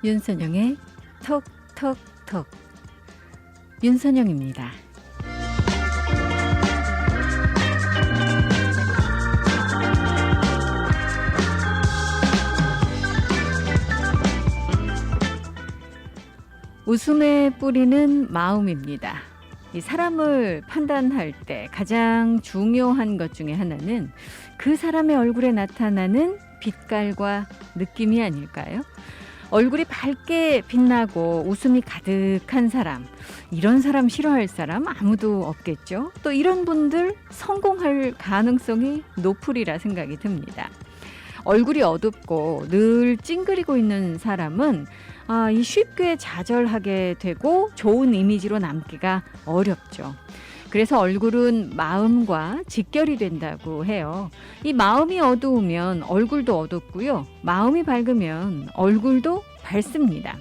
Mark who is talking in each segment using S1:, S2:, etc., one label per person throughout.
S1: 윤선영의 톡톡톡. 윤선영입니다. 웃음의 뿌리는 마음입니다. 이 사람을 판단할 때 가장 중요한 것 중에 하나는 그 사람의 얼굴에 나타나는 빛깔과 느낌이 아닐까요? 얼굴이 밝게 빛나고 웃음이 가득한 사람, 이런 사람 싫어할 사람 아무도 없겠죠. 또 이런 분들 성공할 가능성이 높으리라 생각이 듭니다. 얼굴이 어둡고 늘 찡그리고 있는 사람은 이 쉽게 좌절하게 되고 좋은 이미지로 남기가 어렵죠. 그래서 얼굴은 마음과 직결이 된다고 해요. 이 마음이 어두우면 얼굴도 어둡고요. 마음이 밝으면 얼굴도 밝습니다.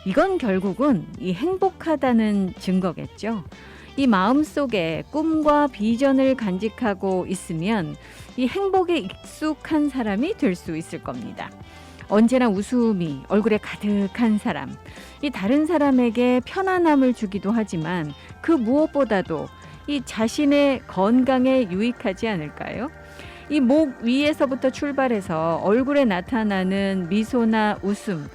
S1: 이건 결국은 이 행복하다는 증거겠죠. 이 마음속에 꿈과 비전을 간직하고 있으면 이 행복에 익숙한 사람이 될 수 있을 겁니다. 언제나 웃음이 얼굴에 가득한 사람, 이 다른 사람에게 편안함을 주기도 하지만 그 무엇보다도 이 자신의 건강에 유익하지 않을까요? 이 목 위에서부터 출발해서 얼굴에 나타나는 미소나 웃음,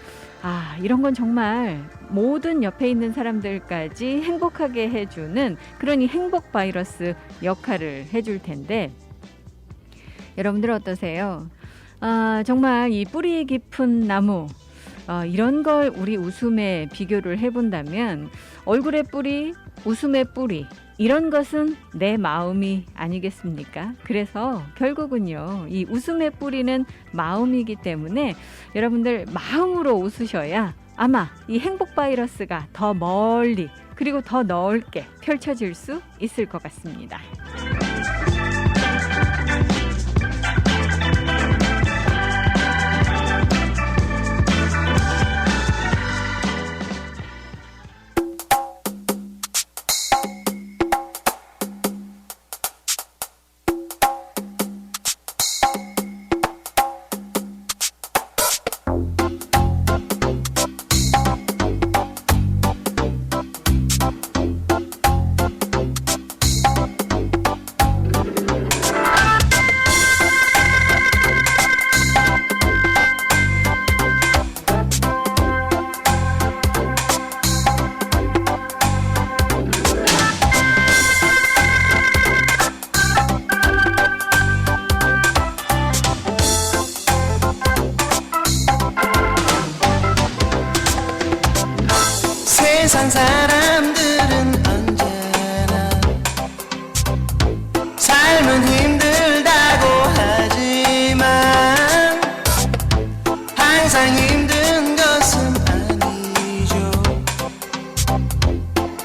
S1: 이런 건 정말 모든 옆에 있는 사람들까지 행복하게 해주는 그런 이 행복 바이러스 역할을 해줄 텐데, 여러분들 어떠세요? 정말 이 뿌리 깊은 나무, 이런 걸 우리 웃음에 비교를 해본다면 얼굴의 뿌리, 웃음의 뿌리, 이런 것은 내 마음이 아니겠습니까? 그래서 결국은요, 이 웃음의 뿌리는 마음이기 때문에 여러분들 마음으로 웃으셔야 아마 이 행복 바이러스가 더 멀리 그리고 더 넓게 펼쳐질 수 있을 것 같습니다.
S2: 세상 사람들은 언제나 삶은 힘들다고 하지만 항상 힘든 것은 아니죠.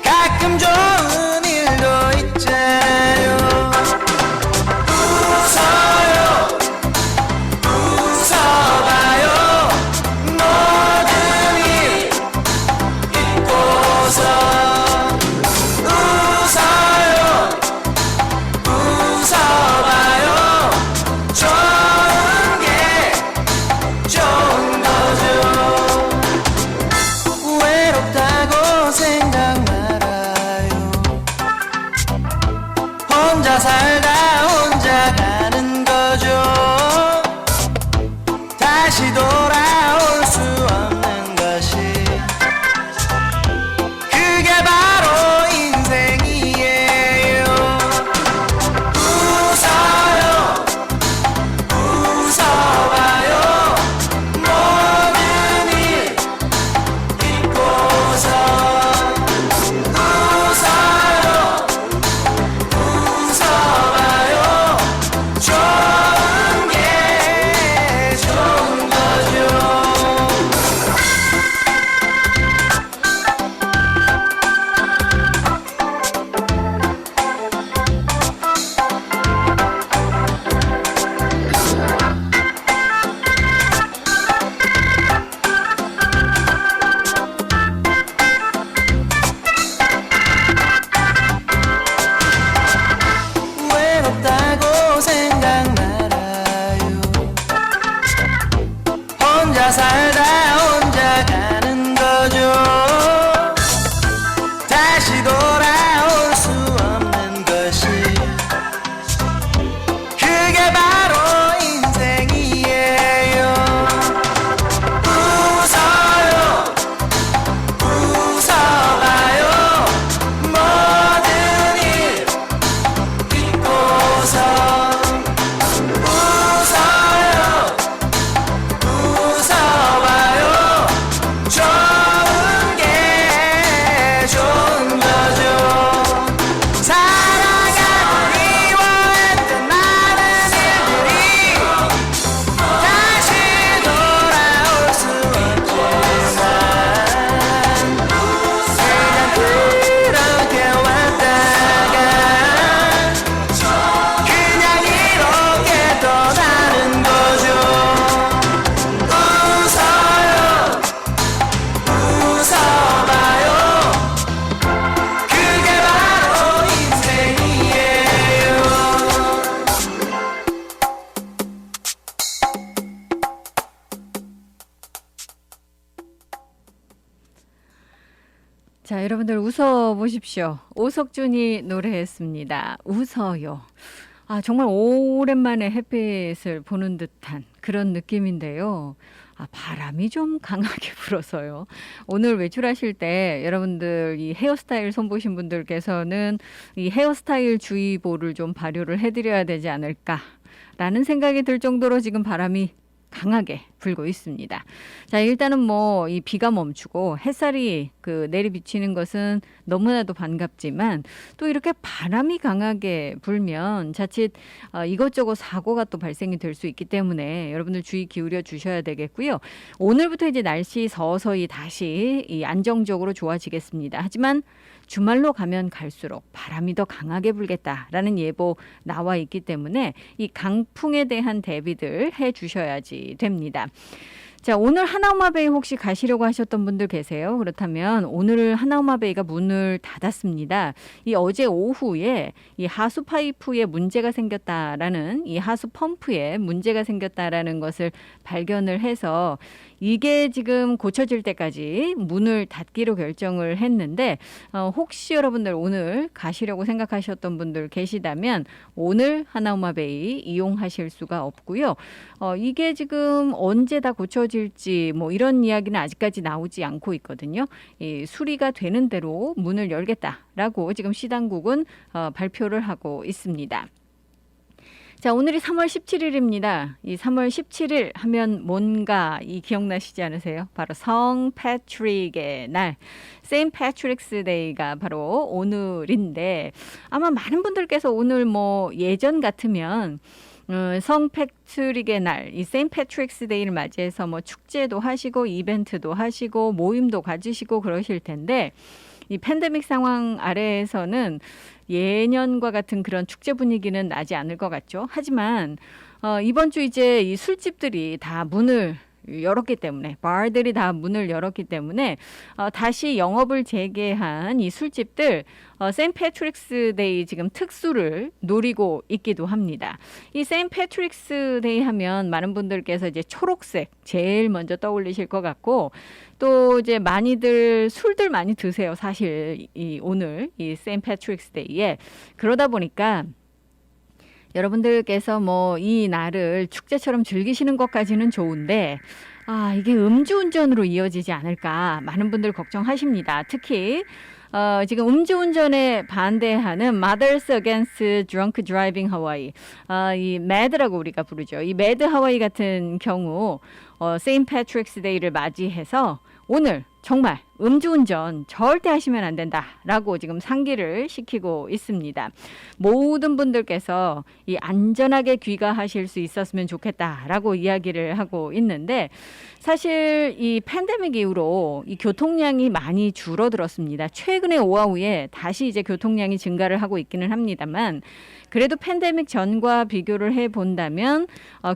S2: 가끔 좋은 일도 있잖아요. 웃어요, 웃어봐요. 모든 일 웃어요, 웃어봐요. 좋은 게 좋은 거죠. 외롭다고 생각 말아요. 혼자 살다 혼자 가는 거죠. 다시 돌아올 수 없는 것이 그게 바로 인생이에요. 웃어요, 웃어봐요. 모든 일 잊고서 웃어요, 웃어봐요. 좋은 게 좋은 거죠. 외롭다고 생각 말아요. 혼자 살다 혼자 가
S1: 자, 여러분들 웃어 보십시오. 오석준이 노래했습니다. 웃어요. 아, 정말 오랜만에 햇빛을 보는 듯한 그런 느낌인데요. 아, 바람이 좀 강하게 불어서요. 오늘 외출하실 때 여러분들 이 헤어스타일 손보신 분들께서는 이 헤어스타일 주의보를 좀 발효를 해드려야 되지 않을까라는 생각이 들 정도로 지금 바람이 강하게 불고 있습니다. 자, 일단은 뭐 이 비가 멈추고 햇살이 내리비치는 것은 너무나도 반갑지만 또 이렇게 바람이 강하게 불면 자칫 이것저것 사고가 또 발생이 될 수 있기 때문에 여러분들 주의 기울여 주셔야 되겠고요. 오늘부터 이제 날씨 서서히 다시 이 안정적으로 좋아지겠습니다. 하지만 주말로 가면 갈수록 바람이 더 강하게 불겠다라는 예보 나와 있기 때문에 이 강풍에 대한 대비들 해 주셔야지 됩니다. 자, 오늘 하나우마베이 혹시 가시려고 하셨던 분들 계세요? 그렇다면 오늘 하나우마베이가 문을 닫았습니다. 이 어제 오후에 이 하수 파이프에 문제가 생겼다라는 이 하수 펌프에 문제가 생겼다라는 것을 발견을 해서 이게 지금 고쳐질 때까지 문을 닫기로 결정을 했는데 혹시 여러분들 오늘 가시려고 생각하셨던 분들 계시다면 오늘 하나우마베이 이용하실 수가 없고요. 이게 지금 언제 다 고쳐질지 뭐 이런 이야기는 아직까지 나오지 않고 있거든요. 이 수리가 되는 대로 문을 열겠다라고 지금 시당국은 발표를 하고 있습니다. 자, 오늘이 3월 17일입니다. 이 3월 17일 하면 뭔가 기억나시지 않으세요? 바로 성 패트릭의 날, 세인트 패트릭스 데이가 바로 오늘인데 아마 많은 분들께서 오늘 뭐 예전 같으면 성 패트릭의 날, 이 세인트 패트릭스 데이를 맞이해서 뭐 축제도 하시고 이벤트도 하시고 모임도 가지시고 그러실 텐데 이 팬데믹 상황 아래에서는 예년과 같은 그런 축제 분위기는 나지 않을 것 같죠. 하지만 이번 주 이제 이 술집들이 다 문을 열었기 때문에 바들이 다 문을 열었기 때문에 다시 영업을 재개한 이 술집들 세인트 패트릭스 데이 지금 특수를 노리고 있기도 합니다. 이 세인트 패트릭스 데이 하면 많은 분들께서 이제 초록색 제일 먼저 떠올리실 것 같고 또 이제 많이들 술들 많이 드세요. 사실 오늘 이 세인트 패트릭스 데이에 그러다 보니까 여러분들께서 뭐 이 날을 축제처럼 즐기시는 것까지는 좋은데 이게 음주운전으로 이어지지 않을까 많은 분들 걱정하십니다. 특히 지금 음주운전에 반대하는 Mothers Against Drunk Driving Hawaii, 이 MAD라고 우리가 부르죠. 이 MAD 하와이 같은 경우 세인트 패트릭스 데이를 맞이해서 오늘 정말 음주운전 절대 하시면 안 된다라고 지금 상기를 시키고 있습니다. 모든 분들께서 이 안전하게 귀가하실 수 있었으면 좋겠다라고 이야기를 하고 있는데 사실 이 팬데믹 이후로 이 교통량이 많이 줄어들었습니다. 최근에 오하우에 다시 이제 교통량이 증가를 하고 있기는 합니다만 그래도 팬데믹 전과 비교를 해 본다면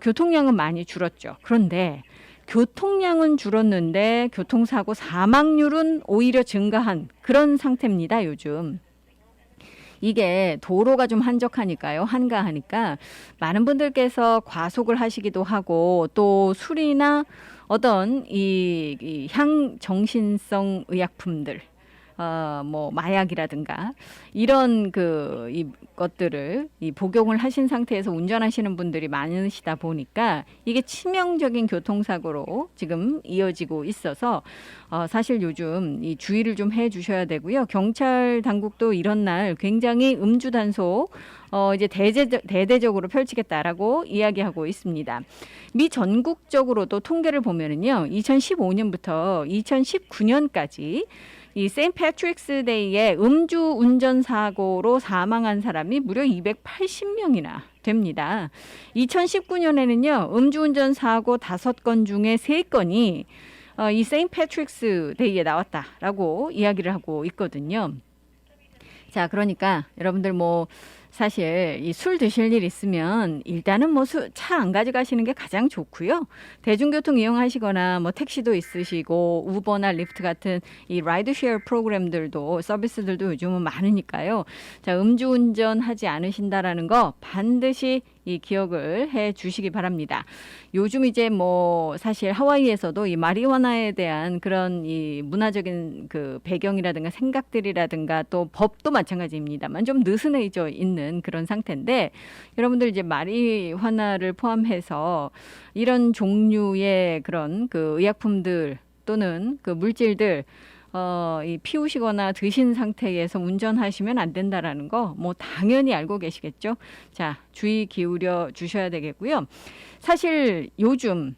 S1: 교통량은 많이 줄었죠. 그런데 교통량은 줄었는데 교통사고 사망률은 오히려 증가한 그런 상태입니다, 요즘. 이게 도로가 좀 한가하니까 많은 분들께서 과속을 하시기도 하고 또 술이나 어떤 이 향정신성 의약품들 뭐 마약이라든가 이런 이 것들을 복용을 하신 상태에서 운전하시는 분들이 많으시다 보니까 이게 치명적인 교통사고로 지금 이어지고 있어서 사실 요즘 이 주의를 좀 해주셔야 되고요. 경찰 당국도 이런 날 굉장히 음주 단속 이제 대대적으로 펼치겠다라고 이야기하고 있습니다. 미 전국적으로도 통계를 보면은요, 2015년부터 2019년까지 이 세인트 패트릭스 데이에 음주 운전 사고로 사망한 사람이 무려 280명이나 됩니다. 2019년에는요. 음주운전 사고 5건 중에 3건이 이 세인트 패트릭스 데이에 나왔다라고 이야기를 하고 있거든요. 자, 그러니까 여러분들 뭐 사실 이 술 드실 일 있으면 일단은 뭐 차 안 가져가시는 게 가장 좋고요. 대중교통 이용하시거나 뭐 택시도 있으시고 우버나 리프트 같은 이 라이드쉐어 프로그램들도 서비스들도 요즘은 많으니까요. 자, 음주운전 하지 않으신다라는 거 반드시 이 기억을 해 주시기 바랍니다. 요즘 이제 뭐 사실 하와이에서도 이 마리화나에 대한 그런 이 문화적인 그 배경이라든가 생각들이라든가 또 법도 마찬가지입니다만 좀 느슨해져 있는 그런 상태인데 여러분들 이제 마리화나를 포함해서 이런 종류의 그런 그 의약품들 또는 그 물질들 이 피우시거나 드신 상태에서 운전하시면 안 된다라는 거 뭐 당연히 알고 계시겠죠? 자, 주의 기울여 주셔야 되겠고요. 사실 요즘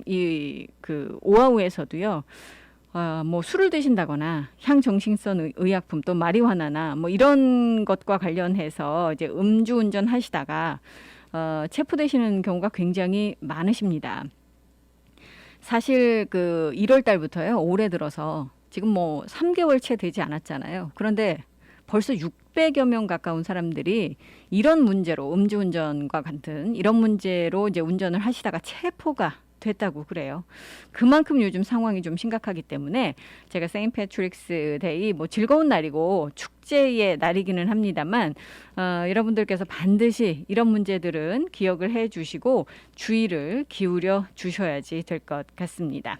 S1: 이 그 오아우에서도요. 뭐 술을 드신다거나 향정신성 의약품 또 마리화나나 뭐 이런 것과 관련해서 이제 음주운전 하시다가 체포되시는 경우가 굉장히 많으십니다. 사실 그 1월 달부터요. 올해 들어서 지금 뭐 3개월 채 되지 않았잖아요. 그런데 벌써 600여 명 가까운 사람들이 이런 문제로 음주운전과 같은 이런 문제로 이제 운전을 하시다가 체포가 됐다고 그래요. 그만큼 요즘 상황이 좀 심각하기 때문에 제가 세인트 패트릭스 데이 뭐 즐거운 날이고 축제의 날이기는 합니다만 여러분들께서 반드시 이런 문제들은 기억을 해 주시고 주의를 기울여 주셔야지 될 것 같습니다.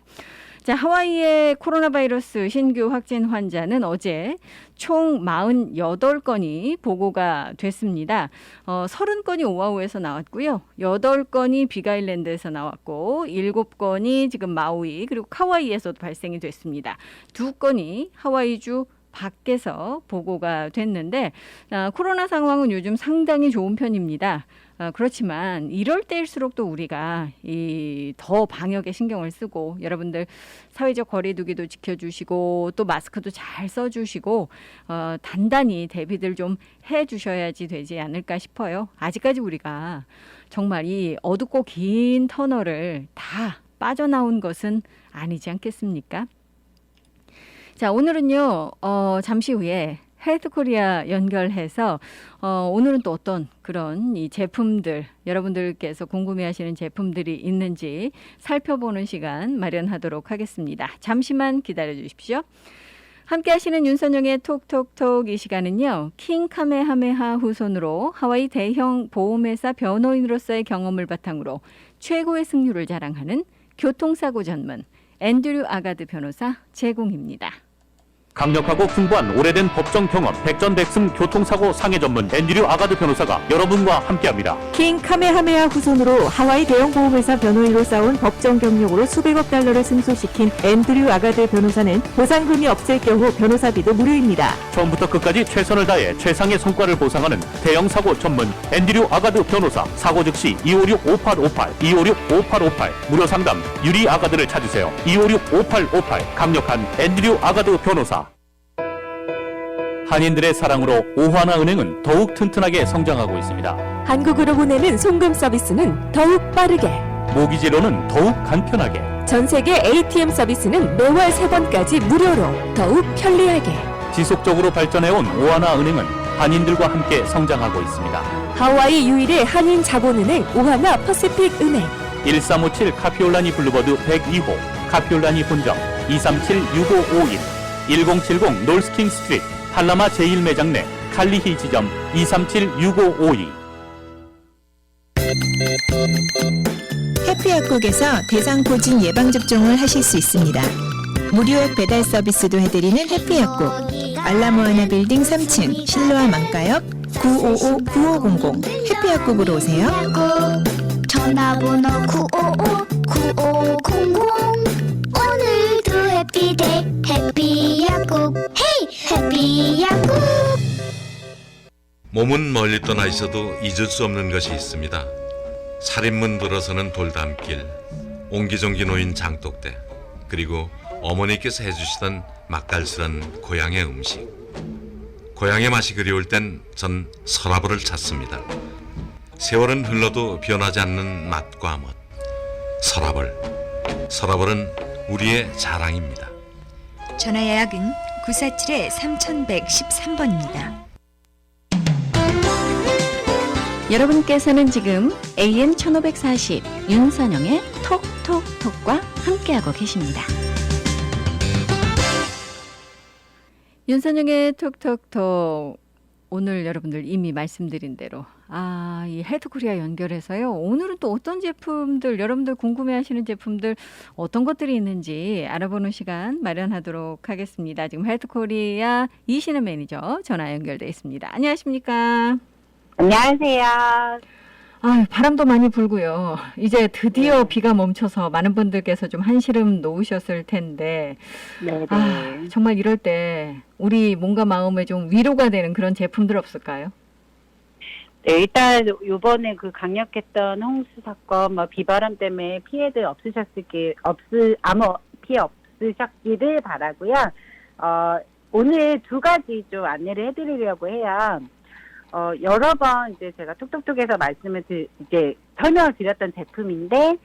S1: 자, 하와이의 코로나 바이러스 신규 확진 환자는 어제 총 48건이 보고가 됐습니다. 30건이 오아후에서 나왔고요. 8건이 빅아일랜드에서 나왔고 7건이 지금 마우이 그리고 카와이에서도 발생이 됐습니다. 2건이 하와이주 밖에서 보고가 됐는데 코로나 상황은 요즘 상당히 좋은 편입니다. 그렇지만 이럴 때일수록 또 우리가 더 방역에 신경을 쓰고 여러분들 사회적 거리두기도 지켜주시고 또 마스크도 잘 써주시고 단단히 대비들 좀 해주셔야지 되지 않을까 싶어요. 아직까지 우리가 정말 이 어둡고 긴 터널을 다 빠져나온 것은 아니지 않겠습니까? 자, 오늘은요, 잠시 후에 헬스코리아 연결해서 오늘은 또 어떤 그런 이 제품들 여러분들께서 궁금해하시는 제품들이 있는지 살펴보는 시간 마련하도록 하겠습니다. 잠시만 기다려 주십시오. 함께 하시는 윤선영의 톡톡톡 이 시간은요. 킹 카메하메하 후손으로 하와이 대형 보험회사 변호인으로서의 경험을 바탕으로 최고의 승률을 자랑하는 교통사고 전문 앤드류 아가드 변호사 제공입니다.
S3: 강력하고 풍부한 오래된 법정 경험, 백전백승 교통사고 상해 전문 앤드류 아가드 변호사가 여러분과 함께합니다.
S4: 킹 카메하메하 후손으로 하와이 대형 보험회사 변호인으로 쌓은 법정 경력으로 수백억 달러를 승소시킨 앤드류 아가드 변호사는 보상금이 없을 경우 변호사비도 무료입니다.
S3: 처음부터 끝까지 최선을 다해 최상의 성과를 보상하는 대형 사고 전문 앤드류 아가드 변호사. 사고 즉시 256-5858, 256-5858 무료 상담 유리 아가드를 찾으세요. 256-5858 강력한 앤드류 아가드 변호사. 한인들의 사랑으로 오하나은행은 더욱 튼튼하게 성장하고 있습니다.
S4: 한국으로 보내는 송금 서비스는 더욱 빠르게,
S3: 모기지로는 더욱 간편하게,
S4: 전세계 ATM 서비스는 매월 3번까지 무료로 더욱 편리하게.
S3: 지속적으로 발전해온 오하나은행은 한인들과 함께 성장하고 있습니다.
S4: 하와이 유일의 한인 자본은행 오하나 퍼시픽 은행.
S3: 1357 카피올라니 블루버드 102호, 카피올라니 본점 237-6551, 1070 놀스킹 스트리트 팔라마 제1매장 내 칼리히 지점 237-6552.
S5: 해피약국에서 대상포진 예방접종을 하실 수 있습니다. 무료약 배달 서비스도 해드리는 해피약국. 알라모아나 빌딩 3층 실로아 망가역 955-9500 해피약국으로 오세요.
S6: 전화번호 955-9500 오늘도 해피데이 해피약국 헤이 해피약국.
S7: 몸은 멀리 떠나 있어도 잊을 수 없는 것이 있습니다. 살인문 들어서는 돌담길, 옹기종기 놓인 장독대, 그리고 어머니께서 해주시던 맛깔스런 고향의 음식. 고향의 맛이 그리울 땐 전 서라벌을 찾습니다. 세월은 흘러도 변하지 않는 맛과 멋. 서라벌은 우리의 자랑입니다.
S8: 전화 예약은 947-3113번입니다.
S1: 여러분께서는 지금 AM 1540 윤선영의 톡톡톡과 함께하고 계십니다. 윤선영의 톡톡톡 오늘 여러분들 이미 말씀드린 대로 이 헬스코리아 연결해서요. 오늘은 또 어떤 제품들 여러분들 궁금해하시는 제품들 어떤 것들이 있는지 알아보는 시간 마련하도록 하겠습니다. 지금 헬스코리아 이신은 매니저 전화 연결돼 있습니다. 안녕하십니까?
S9: 안녕하세요.
S1: 바람도 많이 불고요. 이제 드디어 비가 멈춰서 많은 분들께서 좀 한시름 놓으셨을 텐데
S9: 네네.
S1: 정말 이럴 때 우리 몸과 마음에 좀 위로가 되는 그런 제품들 없을까요?
S9: 네, 일단 요번에 그 강력했던 홍수 사건, 비바람 때문에 피해들 아무 피해 없으셨기를 바라고요. 오늘 두 가지 좀 안내를 해드리려고 해요. 여러 번 이제 제가 톡톡톡에서 이제 설명을 드렸던 제품인데,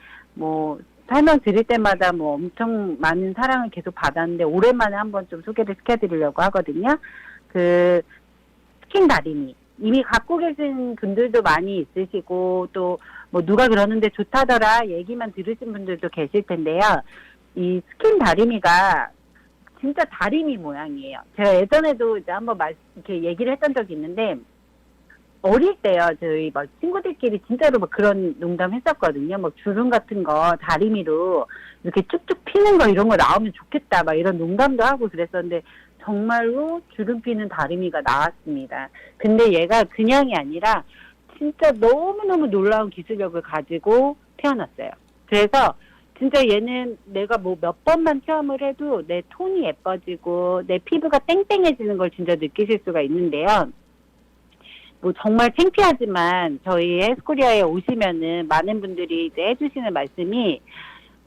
S9: 설명 드릴 때마다 엄청 많은 사랑을 계속 받았는데, 오랜만에 한번 좀 소개를 시켜드리려고 하거든요. 그, 스킨 다리미. 이미 갖고 계신 분들도 많이 있으시고, 또, 누가 그러는데 좋다더라 얘기만 들으신 분들도 계실 텐데요. 이 스킨 다리미가 진짜 다리미 모양이에요. 제가 예전에도 이제 한번 이렇게 얘기를 했던 적이 있는데, 어릴 때요, 저희 친구들끼리 진짜로 그런 농담 했었거든요. 주름 같은 거 다리미로 이렇게 쭉쭉 피는 거 이런 거 나오면 좋겠다. 이런 농담도 하고 그랬었는데 정말로 주름 피는 다리미가 나왔습니다. 근데 얘가 그냥이 아니라 진짜 너무너무 놀라운 기술력을 가지고 태어났어요. 그래서 진짜 얘는 내가 몇 번만 체험을 해도 내 톤이 예뻐지고 내 피부가 땡땡해지는 걸 진짜 느끼실 수가 있는데요. 정말 창피하지만 저희 헬스코리아에 오시면은 많은 분들이 이제 해주시는 말씀이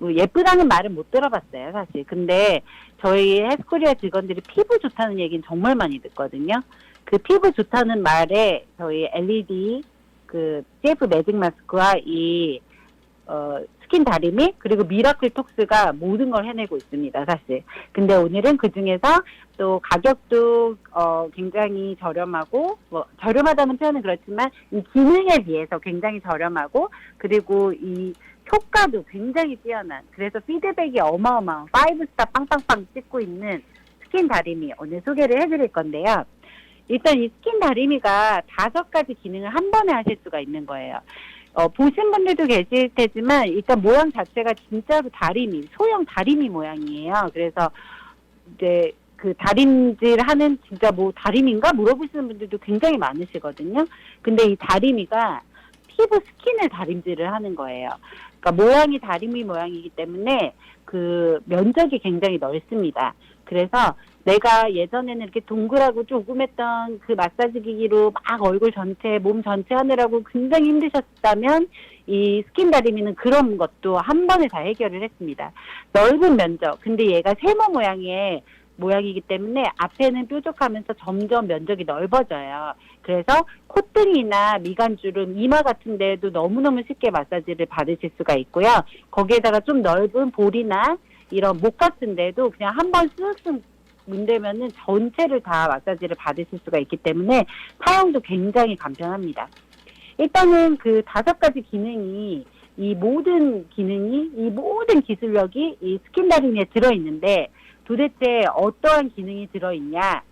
S9: 예쁘다는 말은 못 들어봤어요, 사실. 근데 저희 헬스코리아 직원들이 피부 좋다는 얘기는 정말 많이 듣거든요. 그 피부 좋다는 말에 저희 LED 그 CF 매직 마스크와 이 스킨 다리미 그리고 미라클 톡스가 모든 걸 해내고 있습니다, 사실. 근데 오늘은 그 중에서 또 가격도 굉장히 저렴하고 저렴하다는 표현은 그렇지만 이 기능에 비해서 굉장히 저렴하고 그리고 이 효과도 굉장히 뛰어난 그래서 피드백이 어마어마한 5스타 빵빵빵 찍고 있는 스킨 다리미 오늘 소개를 해드릴 건데요. 일단 이 스킨 다리미가 5가지 기능을 한 번에 하실 수가 있는 거예요. 보신 분들도 계실 테지만 일단 모양 자체가 진짜로 다리미, 소형 다리미 모양이에요. 그래서 이제 그 다림질 하는 진짜 다리미인가 물어보시는 분들도 굉장히 많으시거든요. 근데 이 다리미가 피부 스킨을 다림질을 하는 거예요. 그러니까 모양이 다리미 모양이기 때문에 그 면적이 굉장히 넓습니다. 그래서 내가 예전에는 이렇게 동그랗고 조그맸던 그 마사지 기기로 막 얼굴 전체, 몸 전체 하느라고 굉장히 힘드셨다면 이 스킨 다리미는 그런 것도 한 번에 다 해결을 했습니다. 넓은 면적. 근데 얘가 세모 모양이기 때문에 앞에는 뾰족하면서 점점 면적이 넓어져요. 그래서 콧등이나 미간주름, 이마 같은 데에도 너무너무 쉽게 마사지를 받으실 수가 있고요. 거기에다가 좀 넓은 볼이나 이런 목 같은 데도 그냥 한 번 쓱쓱 문대면은 전체를 다 마사지를 받으실 수가 있기 때문에 사용도 굉장히 간편합니다. 일단은 그 5가지 기능이 이 모든 기술력이 이 스킨 다리미에 들어있는데 도대체 어떠한 기능이 들어있냐?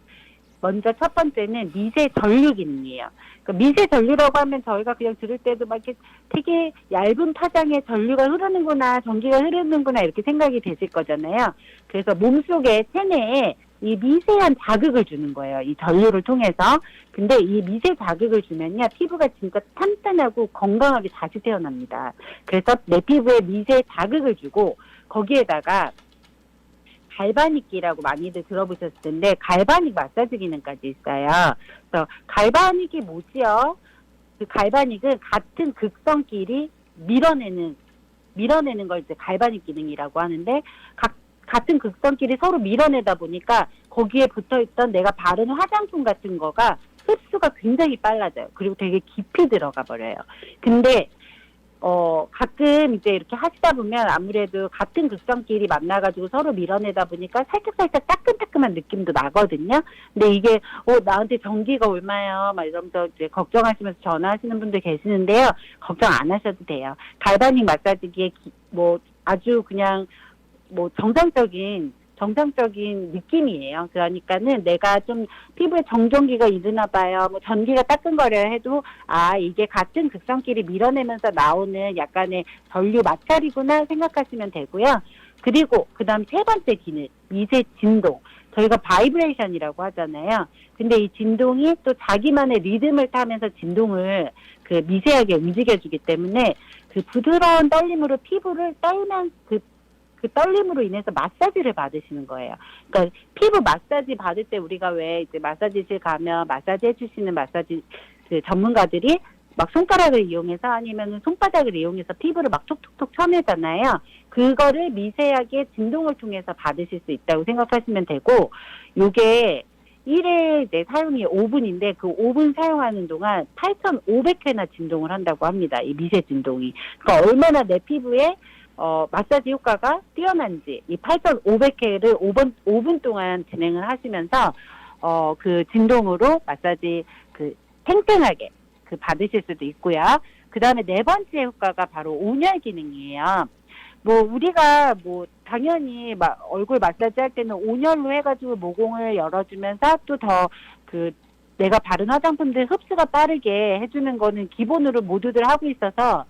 S9: 먼저 첫 번째는 미세 전류 기능이에요. 그러니까 미세 전류라고 하면 저희가 그냥 들을 때도 막 이렇게 되게 얇은 파장에 전류가 흐르는구나, 전기가 흐르는구나 이렇게 생각이 되실 거잖아요. 그래서 몸속에 체내에 이 미세한 자극을 주는 거예요. 이 전류를 통해서. 근데 이 미세 자극을 주면요. 피부가 진짜 탄탄하고 건강하게 다시 태어납니다. 그래서 내 피부에 미세 자극을 주고 거기에다가 갈바닉기라고 많이들 들어보셨을 텐데 갈바닉 마사지 기능까지 있어요. 그래서 갈바닉이 뭐지요? 그 갈바닉은 같은 극성끼리 밀어내는 걸 이제 갈바닉 기능이라고 하는데 같은 극성끼리 서로 밀어내다 보니까 거기에 붙어있던 내가 바르는 화장품 같은 거가 흡수가 굉장히 빨라져요. 그리고 되게 깊이 들어가 버려요. 근데 가끔 이제 이렇게 하시다 보면 아무래도 같은 극성끼리 만나가지고 서로 밀어내다 보니까 살짝 따끔따끔한 느낌도 나거든요. 근데 이게, 나한테 전기가 얼마요? 막 이러면서 이제 걱정하시면서 전화하시는 분들 계시는데요. 걱정 안 하셔도 돼요. 갈바닉 마사지기에 아주 그냥 정상적인 정상적인 느낌이에요. 그러니까는 내가 좀 피부에 정전기가 있나 봐요. 뭐 전기가 따끔거려 해도 이게 같은 극성끼리 밀어내면서 나오는 약간의 전류 마찰이구나 생각하시면 되고요. 그리고 그다음 세 번째 기능, 미세 진동. 저희가 바이브레이션이라고 하잖아요. 근데 이 진동이 또 자기만의 리듬을 타면서 진동을 그 미세하게 움직여주기 때문에 그 부드러운 떨림으로 피부를 떨면 그 떨림으로 인해서 마사지를 받으시는 거예요. 그러니까 피부 마사지 받을 때 우리가 왜 이제 마사지실 가면 마사지 해주시는 마사지 그 전문가들이 막 손가락을 이용해서 아니면 손바닥을 이용해서 피부를 막 톡톡톡 쳐내잖아요. 그거를 미세하게 진동을 통해서 받으실 수 있다고 생각하시면 되고, 요게 1회 이제 사용이 5분인데 그 5분 사용하는 동안 8,500회나 진동을 한다고 합니다. 이 미세 진동이. 그러니까 얼마나 내 피부에 마사지 효과가 뛰어난지 이 8,500회를 5분 동안 진행을 하시면서 그 진동으로 마사지 그 탱탱하게 그 받으실 수도 있고요. 그 다음에 네 번째 효과가 바로 온열 기능이에요. 뭐 우리가 뭐 당연히 막 얼굴 마사지 할 때는 온열로 해가지고 모공을 열어주면서 또 더 그 내가 바른 화장품들 흡수가 빠르게 해주는 거는 기본으로 모두들 하고 있어서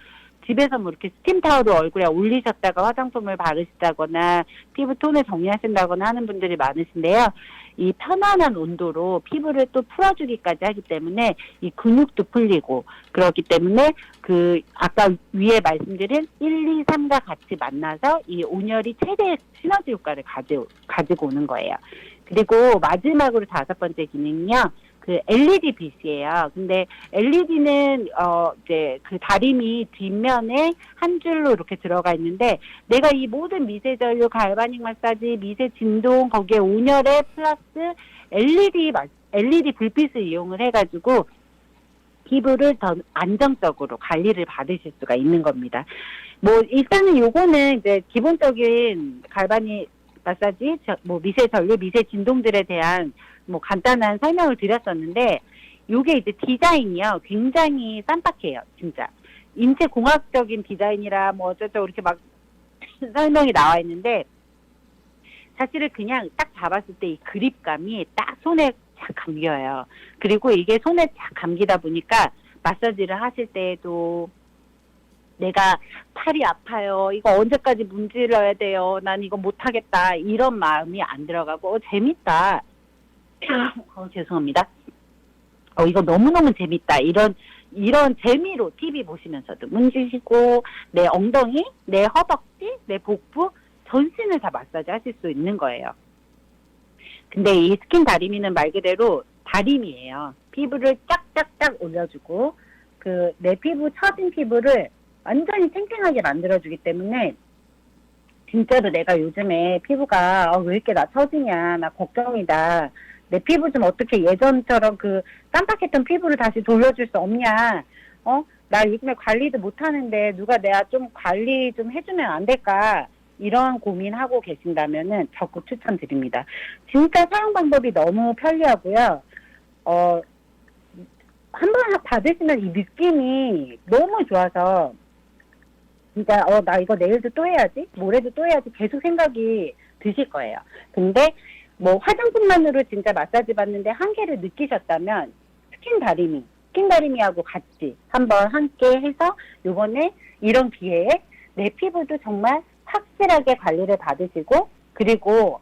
S9: 집에서 뭐 이렇게 스팀 타올을 얼굴에 올리셨다가 화장품을 바르시다거나 피부 톤을 정리하신다거나 하는 분들이 많으신데요. 이 편안한 온도로 피부를 또 풀어주기까지 하기 때문에 이 근육도 풀리고 그렇기 때문에 그 아까 위에 말씀드린 1, 2, 3가 같이 만나서 이 온열이 최대 시너지 효과를 가지고 오는 거예요. 그리고 마지막으로 다섯 번째 기능은요. 그 LED 빛이에요. 근데 LED는 이제 그 다리미 뒷면에 한 줄로 이렇게 들어가 있는데 내가 이 모든 미세 전류, 갈바닉 마사지, 미세 진동 거기에 온열에 플러스 LED 불빛을 이용을 해가지고 피부를 더 안정적으로 관리를 받으실 수가 있는 겁니다. 뭐 일단은 요거는 이제 기본적인 갈바닉 마사지, 뭐 미세 전류, 미세 진동들에 대한 뭐 간단한 설명을 드렸었는데 요게 이제 디자인이요 굉장히 쌈박해요. 진짜 인체 공학적인 디자인이라 뭐 어쩌고 이렇게 막 설명이 나와 있는데 사실은 그냥 딱 잡았을 때 이 그립감이 딱 손에 착 감겨요. 그리고 이게 손에 착 감기다 보니까 마사지를 하실 때에도 내가 팔이 아파요. 이거 언제까지 문질러야 돼요. 난 이거 못하겠다. 이런 마음이 안 들어가고 재밌다. 죄송합니다. 이거 너무너무 재밌다. 이런 재미로 TV 보시면서도 문지시고 내 엉덩이, 내 허벅지, 내 복부 전신을 다 마사지 하실 수 있는 거예요. 근데 이 스킨 다리미는 말 그대로 다리미예요. 피부를 쫙쫙쫙 올려주고 그 내 피부, 처진 피부를 완전히 탱탱하게 만들어주기 때문에 진짜로 내가 요즘에 피부가 왜 이렇게 나 처지냐, 나 걱정이다. 내 피부 좀 어떻게 예전처럼 그 깜빡했던 피부를 다시 돌려줄 수 없냐. 나 요즘에 관리도 못하는데 누가 내가 좀 관리 좀 해주면 안 될까. 이런 고민하고 계신다면은 적극 추천드립니다. 진짜 사용 방법이 너무 편리하고요. 한번 받으시면 이 느낌이 너무 좋아서 진짜 나 이거 내일도 또 해야지, 모레도 또 해야지 계속 생각이 드실 거예요. 근데 뭐 화장품만으로 진짜 마사지 받는데 한계를 느끼셨다면 스킨 다리미하고 같이 한번 함께 해서 요번에 이런 기회에 내 피부도 정말 확실하게 관리를 받으시고 그리고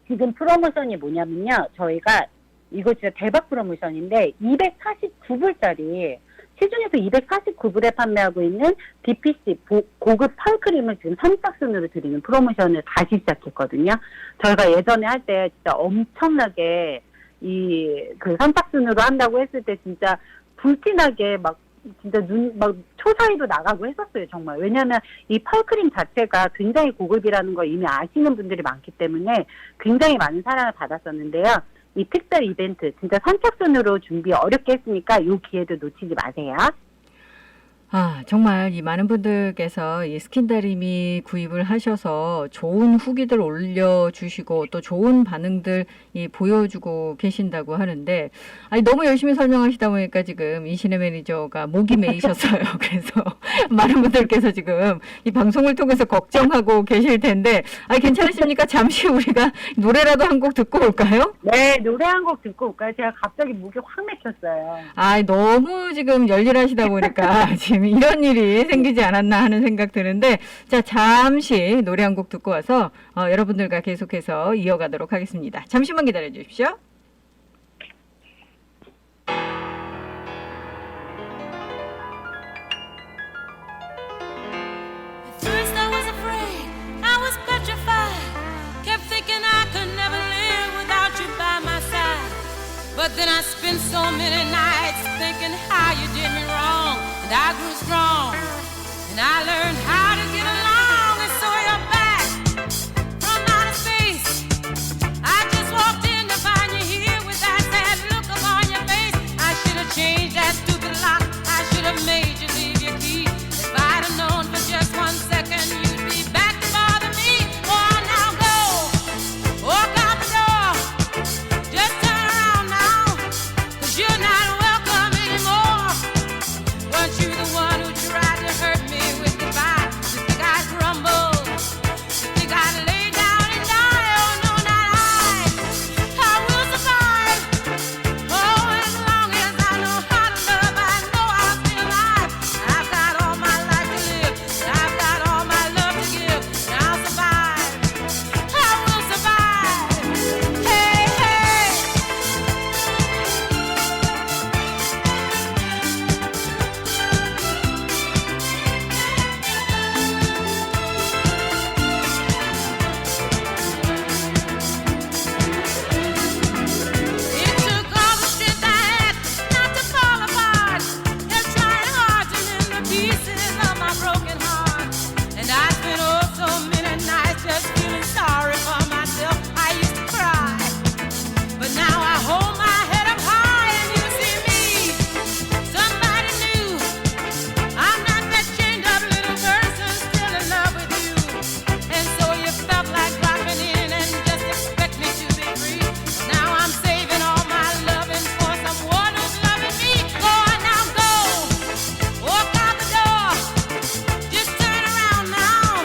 S9: 지금 프로모션이 뭐냐면요. 저희가 이거 진짜 대박 프로모션인데 249불짜리 시중에서 249불에 판매하고 있는 DPC 고급 펄크림을 지금 선착순으로 드리는 프로모션을 다시 시작했거든요. 저희가 예전에 할 때 진짜 엄청나게 그 선착순으로 한다고 했을 때 진짜 불티나게 막 진짜 막 초사이도 나가고 했었어요, 정말. 왜냐면 이 펄크림 자체가 굉장히 고급이라는 걸 이미 아시는 분들이 많기 때문에 굉장히 많은 사랑을 받았었는데요. 이 특별 이벤트 진짜 선착순으로 준비 어렵게 했으니까 이 기회도 놓치지 마세요.
S1: 정말 이 많은 분들께서 이 스킨다리미 구입을 하셔서 좋은 후기들 올려주시고 또 좋은 반응들 보여주고 계신다고 하는데 너무 열심히 설명하시다 보니까 지금 이신혜 매니저가 목이 메이셨어요. 그래서 많은 분들께서 지금 이 방송을 통해서 걱정하고 계실 텐데, 괜찮으십니까? 잠시 우리가 노래라도 한 곡 듣고 올까요?
S9: 네, 노래 한 곡 듣고 올까요? 제가 갑자기 목이 확 막혔어요.
S1: 너무 지금 열일하시다 보니까 지금 이런 일이 생기지 않았나 하는 생각 드는데, 자, 잠시 노래 한 곡 듣고 와서 여러분들과 계속해서 이어가도록 하겠습니다. 잠시만 기다려 주십시오.
S10: First I was afraid, I was petrified. Kept thinking I could never live without you by my side. But then I spent so many nights thinking how you did me wrong. And I grew strong, and I learned how to get along. And so you're back from outer space. I just walked in to find you here with that sad look upon your face. I should have changed that stupid lock. I should have made you leave your key. If I'd have known for just 1 second you'd be back to bother me. Oh, now go, walk out the door. Just turn around now, 'cause you're not welcome anymore. Weren't you the one who tried to hurt me with goodbye? You think I'd crumble? You think I'd lay down and die? Oh, no, not I. I will survive. Oh, as long as I know how to love, I know I'll be alive. I've got all my life to live, and I've got all my love to give, and I'll survive. I will survive. Hey, hey. It took all the strength I had not to fall apart. They're trying hard to mend the pieces of my broken heart. And I spent so many nights just feeling sorry for myself. I used to cry, but now I hold my head up high and you see me. Somebody new. I'm not that chained up little person still in love with you. And so you felt like dropping in and just expect me to be free. Now I'm saving all my loving for someone who's loving me. Go on now, go. Walk out the door. Just turn around now.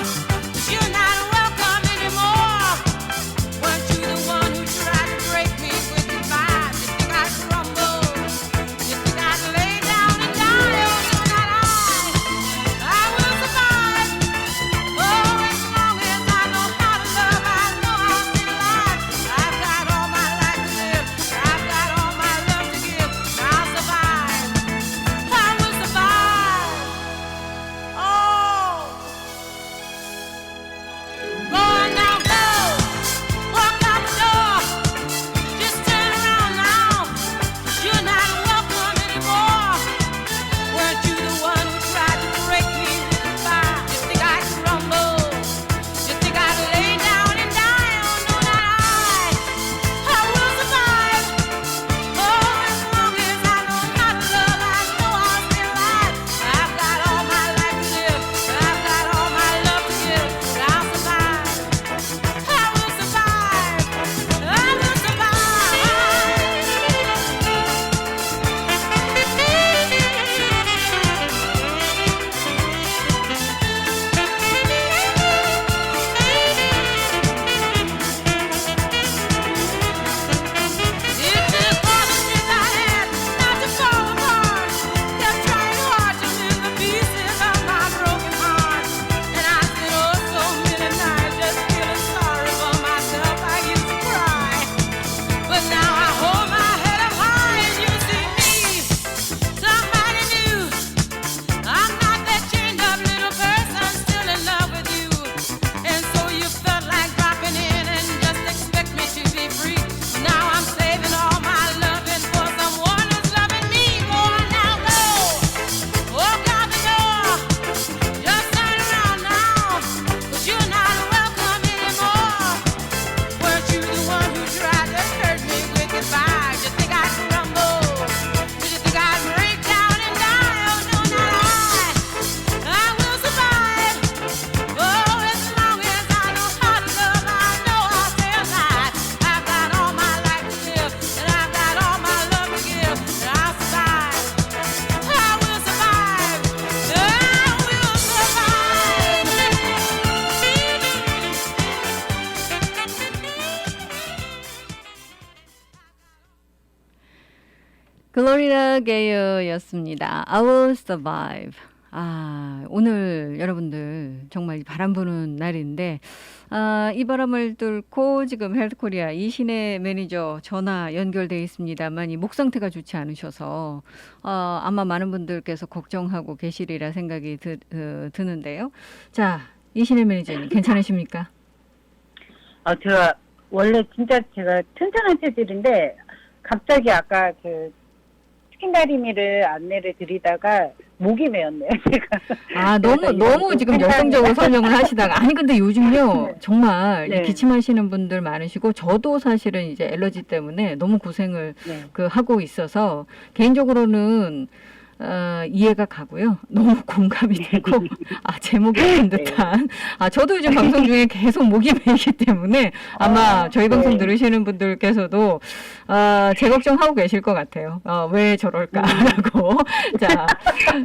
S1: 글로리아 게이어였습니다. I will survive. 오늘 여러분들 정말 바람 부는 날인데, 이 바람을 뚫고 지금 헬스코리아 이신혜 매니저 전화 연결돼 있습니다만 이 목 상태가 좋지 않으셔서 아마 많은 분들께서 걱정하고 계시리라 생각이 드는데요. 자, 이신혜 매니저님 괜찮으십니까?
S9: 제가 원래 진짜 제가 튼튼한 체질인데 갑자기 아까 그 스킨다리미를 안내를 드리다가 목이 메었네요, 제가.
S1: 너무 지금 열성적으로 설명을 하시다가. 아니, 근데 요즘요, 정말
S9: 네.
S1: 기침하시는 분들 많으시고, 저도 사실은 이제 엘러지 때문에 너무 고생을
S9: 네.
S1: 하고 있어서, 개인적으로는, 이해가 가고요. 너무 공감이 되고, 제목이 아픈 듯한. 저도 요즘 방송 중에 계속 목이 메이기 때문에 아마 저희 방송 들으시는 분들께서도, 제 걱정하고 계실 것 같아요. 왜 저럴까라고. 자,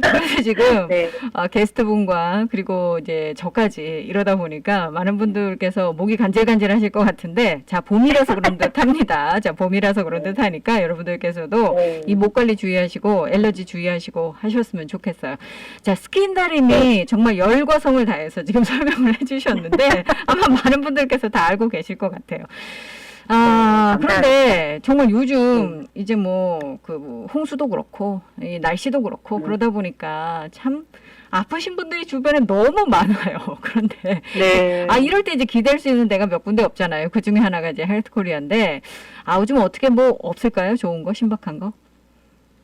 S1: 그래서 지금,
S9: 네.
S1: 게스트분과 그리고 이제 저까지 이러다 보니까 많은 분들께서 목이 간질간질 하실 것 같은데, 자, 봄이라서 그런 듯 합니다. 자, 봄이라서 그런 듯 하니까 여러분들께서도
S9: 네.
S1: 이 목 관리 주의하시고, 엘러지 주의하시고 하셨으면 좋겠어요. 자, 스킨다림이 정말 열과 성을 다해서 지금 설명을 해주셨는데 아마 많은 분들께서 다 알고 계실 것 같아요. 그런데 정말 요즘 이제 그 홍수도 그렇고 이 날씨도 그렇고 그러다 보니까 참 아프신 분들이 주변에 너무 많아요. 그런데
S9: 네.
S1: 이럴 때 이제 기댈 수 있는 데가 몇 군데 없잖아요. 그 중에 하나가 이제 헬스코리아인데 요즘 어떻게 없을까요? 좋은 거, 신박한 거?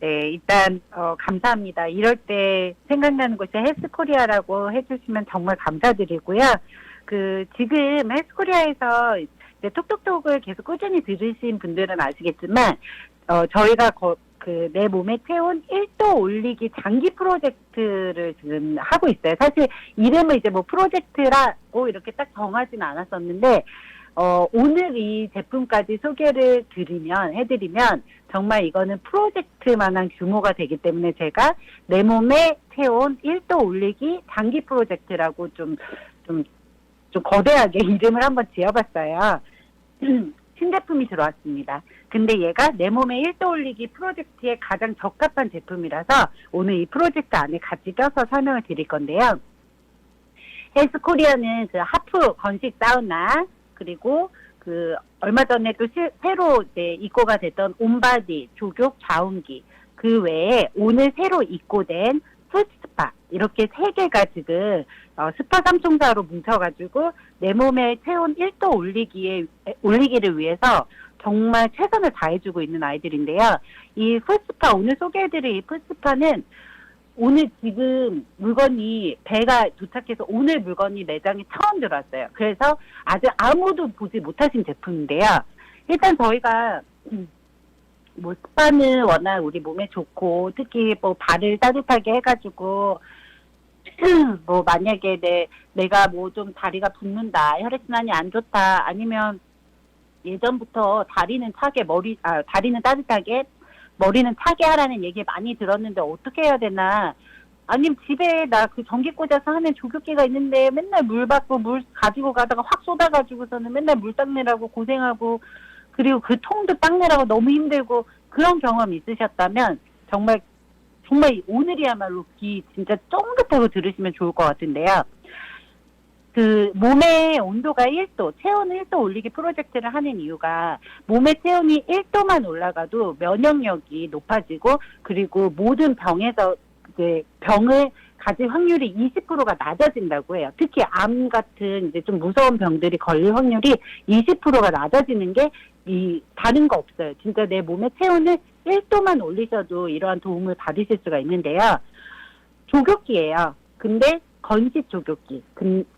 S9: 네, 일단 감사합니다. 이럴 때 생각나는 곳이 헬스코리아라고 해주시면 정말 감사드리고요. 지금 헬스코리아에서 이제 톡톡톡을 계속 꾸준히 들으신 분들은 아시겠지만 저희가 내 몸의 체온 1도 올리기 장기 프로젝트를 지금 하고 있어요. 사실 이름을 이제 프로젝트라고 이렇게 딱 정하진 않았었는데 오늘 이 제품까지 소개를 해드리면 정말 이거는 프로젝트만한 규모가 되기 때문에 제가 내 몸의 체온 1도 올리기 장기 프로젝트라고 좀 거대하게 이름을 한번 지어봤어요. 신제품이 들어왔습니다. 근데 얘가 내 몸의 1도 올리기 프로젝트에 가장 적합한 제품이라서 오늘 이 프로젝트 안에 같이 껴서 설명을 드릴 건데요. 헬스코리아는 하프 건식 사우나, 그리고 얼마 전에 또 새로 이제 입고가 됐던 온바디 조격 자운기, 그 외에 오늘 새로 입고된 풀스파, 이렇게 3개가 지금 스파 삼총사로 뭉쳐가지고 내 몸의 체온 1도 올리기를 위해서 정말 최선을 다해주고 있는 아이들인데요. 이 풀스파, 오늘 소개해드릴 이 풀스파는 오늘 지금 배가 도착해서 오늘 물건이 매장에 처음 들어왔어요. 그래서 아직 아무도 보지 못하신 제품인데요. 일단 저희가 스파는 워낙 우리 몸에 좋고, 특히 발을 따뜻하게 해가지고 만약에 내가 좀 다리가 붓는다, 혈액순환이 안 좋다, 아니면 예전부터 다리는 따뜻하게 머리는 차게 하라는 얘기 많이 들었는데 어떻게 해야 되나, 아니면 집에 나 전기 꽂아서 하는 조격기가 있는데 맨날 물 받고 물 가지고 가다가 확 쏟아가지고서는 맨날 물 닦느라고 고생하고, 그리고 그 통도 닦느라고 너무 힘들고, 그런 경험 있으셨다면 정말 오늘이야말로 귀 진짜 쫑긋하고 들으시면 좋을 것 같은데요. 몸의 온도가 1도, 체온 1도 올리기 프로젝트를 하는 이유가 몸의 체온이 1도만 올라가도 면역력이 높아지고, 그리고 모든 병에서 이제 병을 가질 확률이 20%가 낮아진다고 해요. 특히 암 같은 이제 좀 무서운 병들이 걸릴 확률이 20%가 낮아지는 게 다른 거 없어요. 진짜 내 몸의 체온을 1도만 올리셔도 이러한 도움을 받으실 수가 있는데요. 조격기예요. 근데 건식 조격기.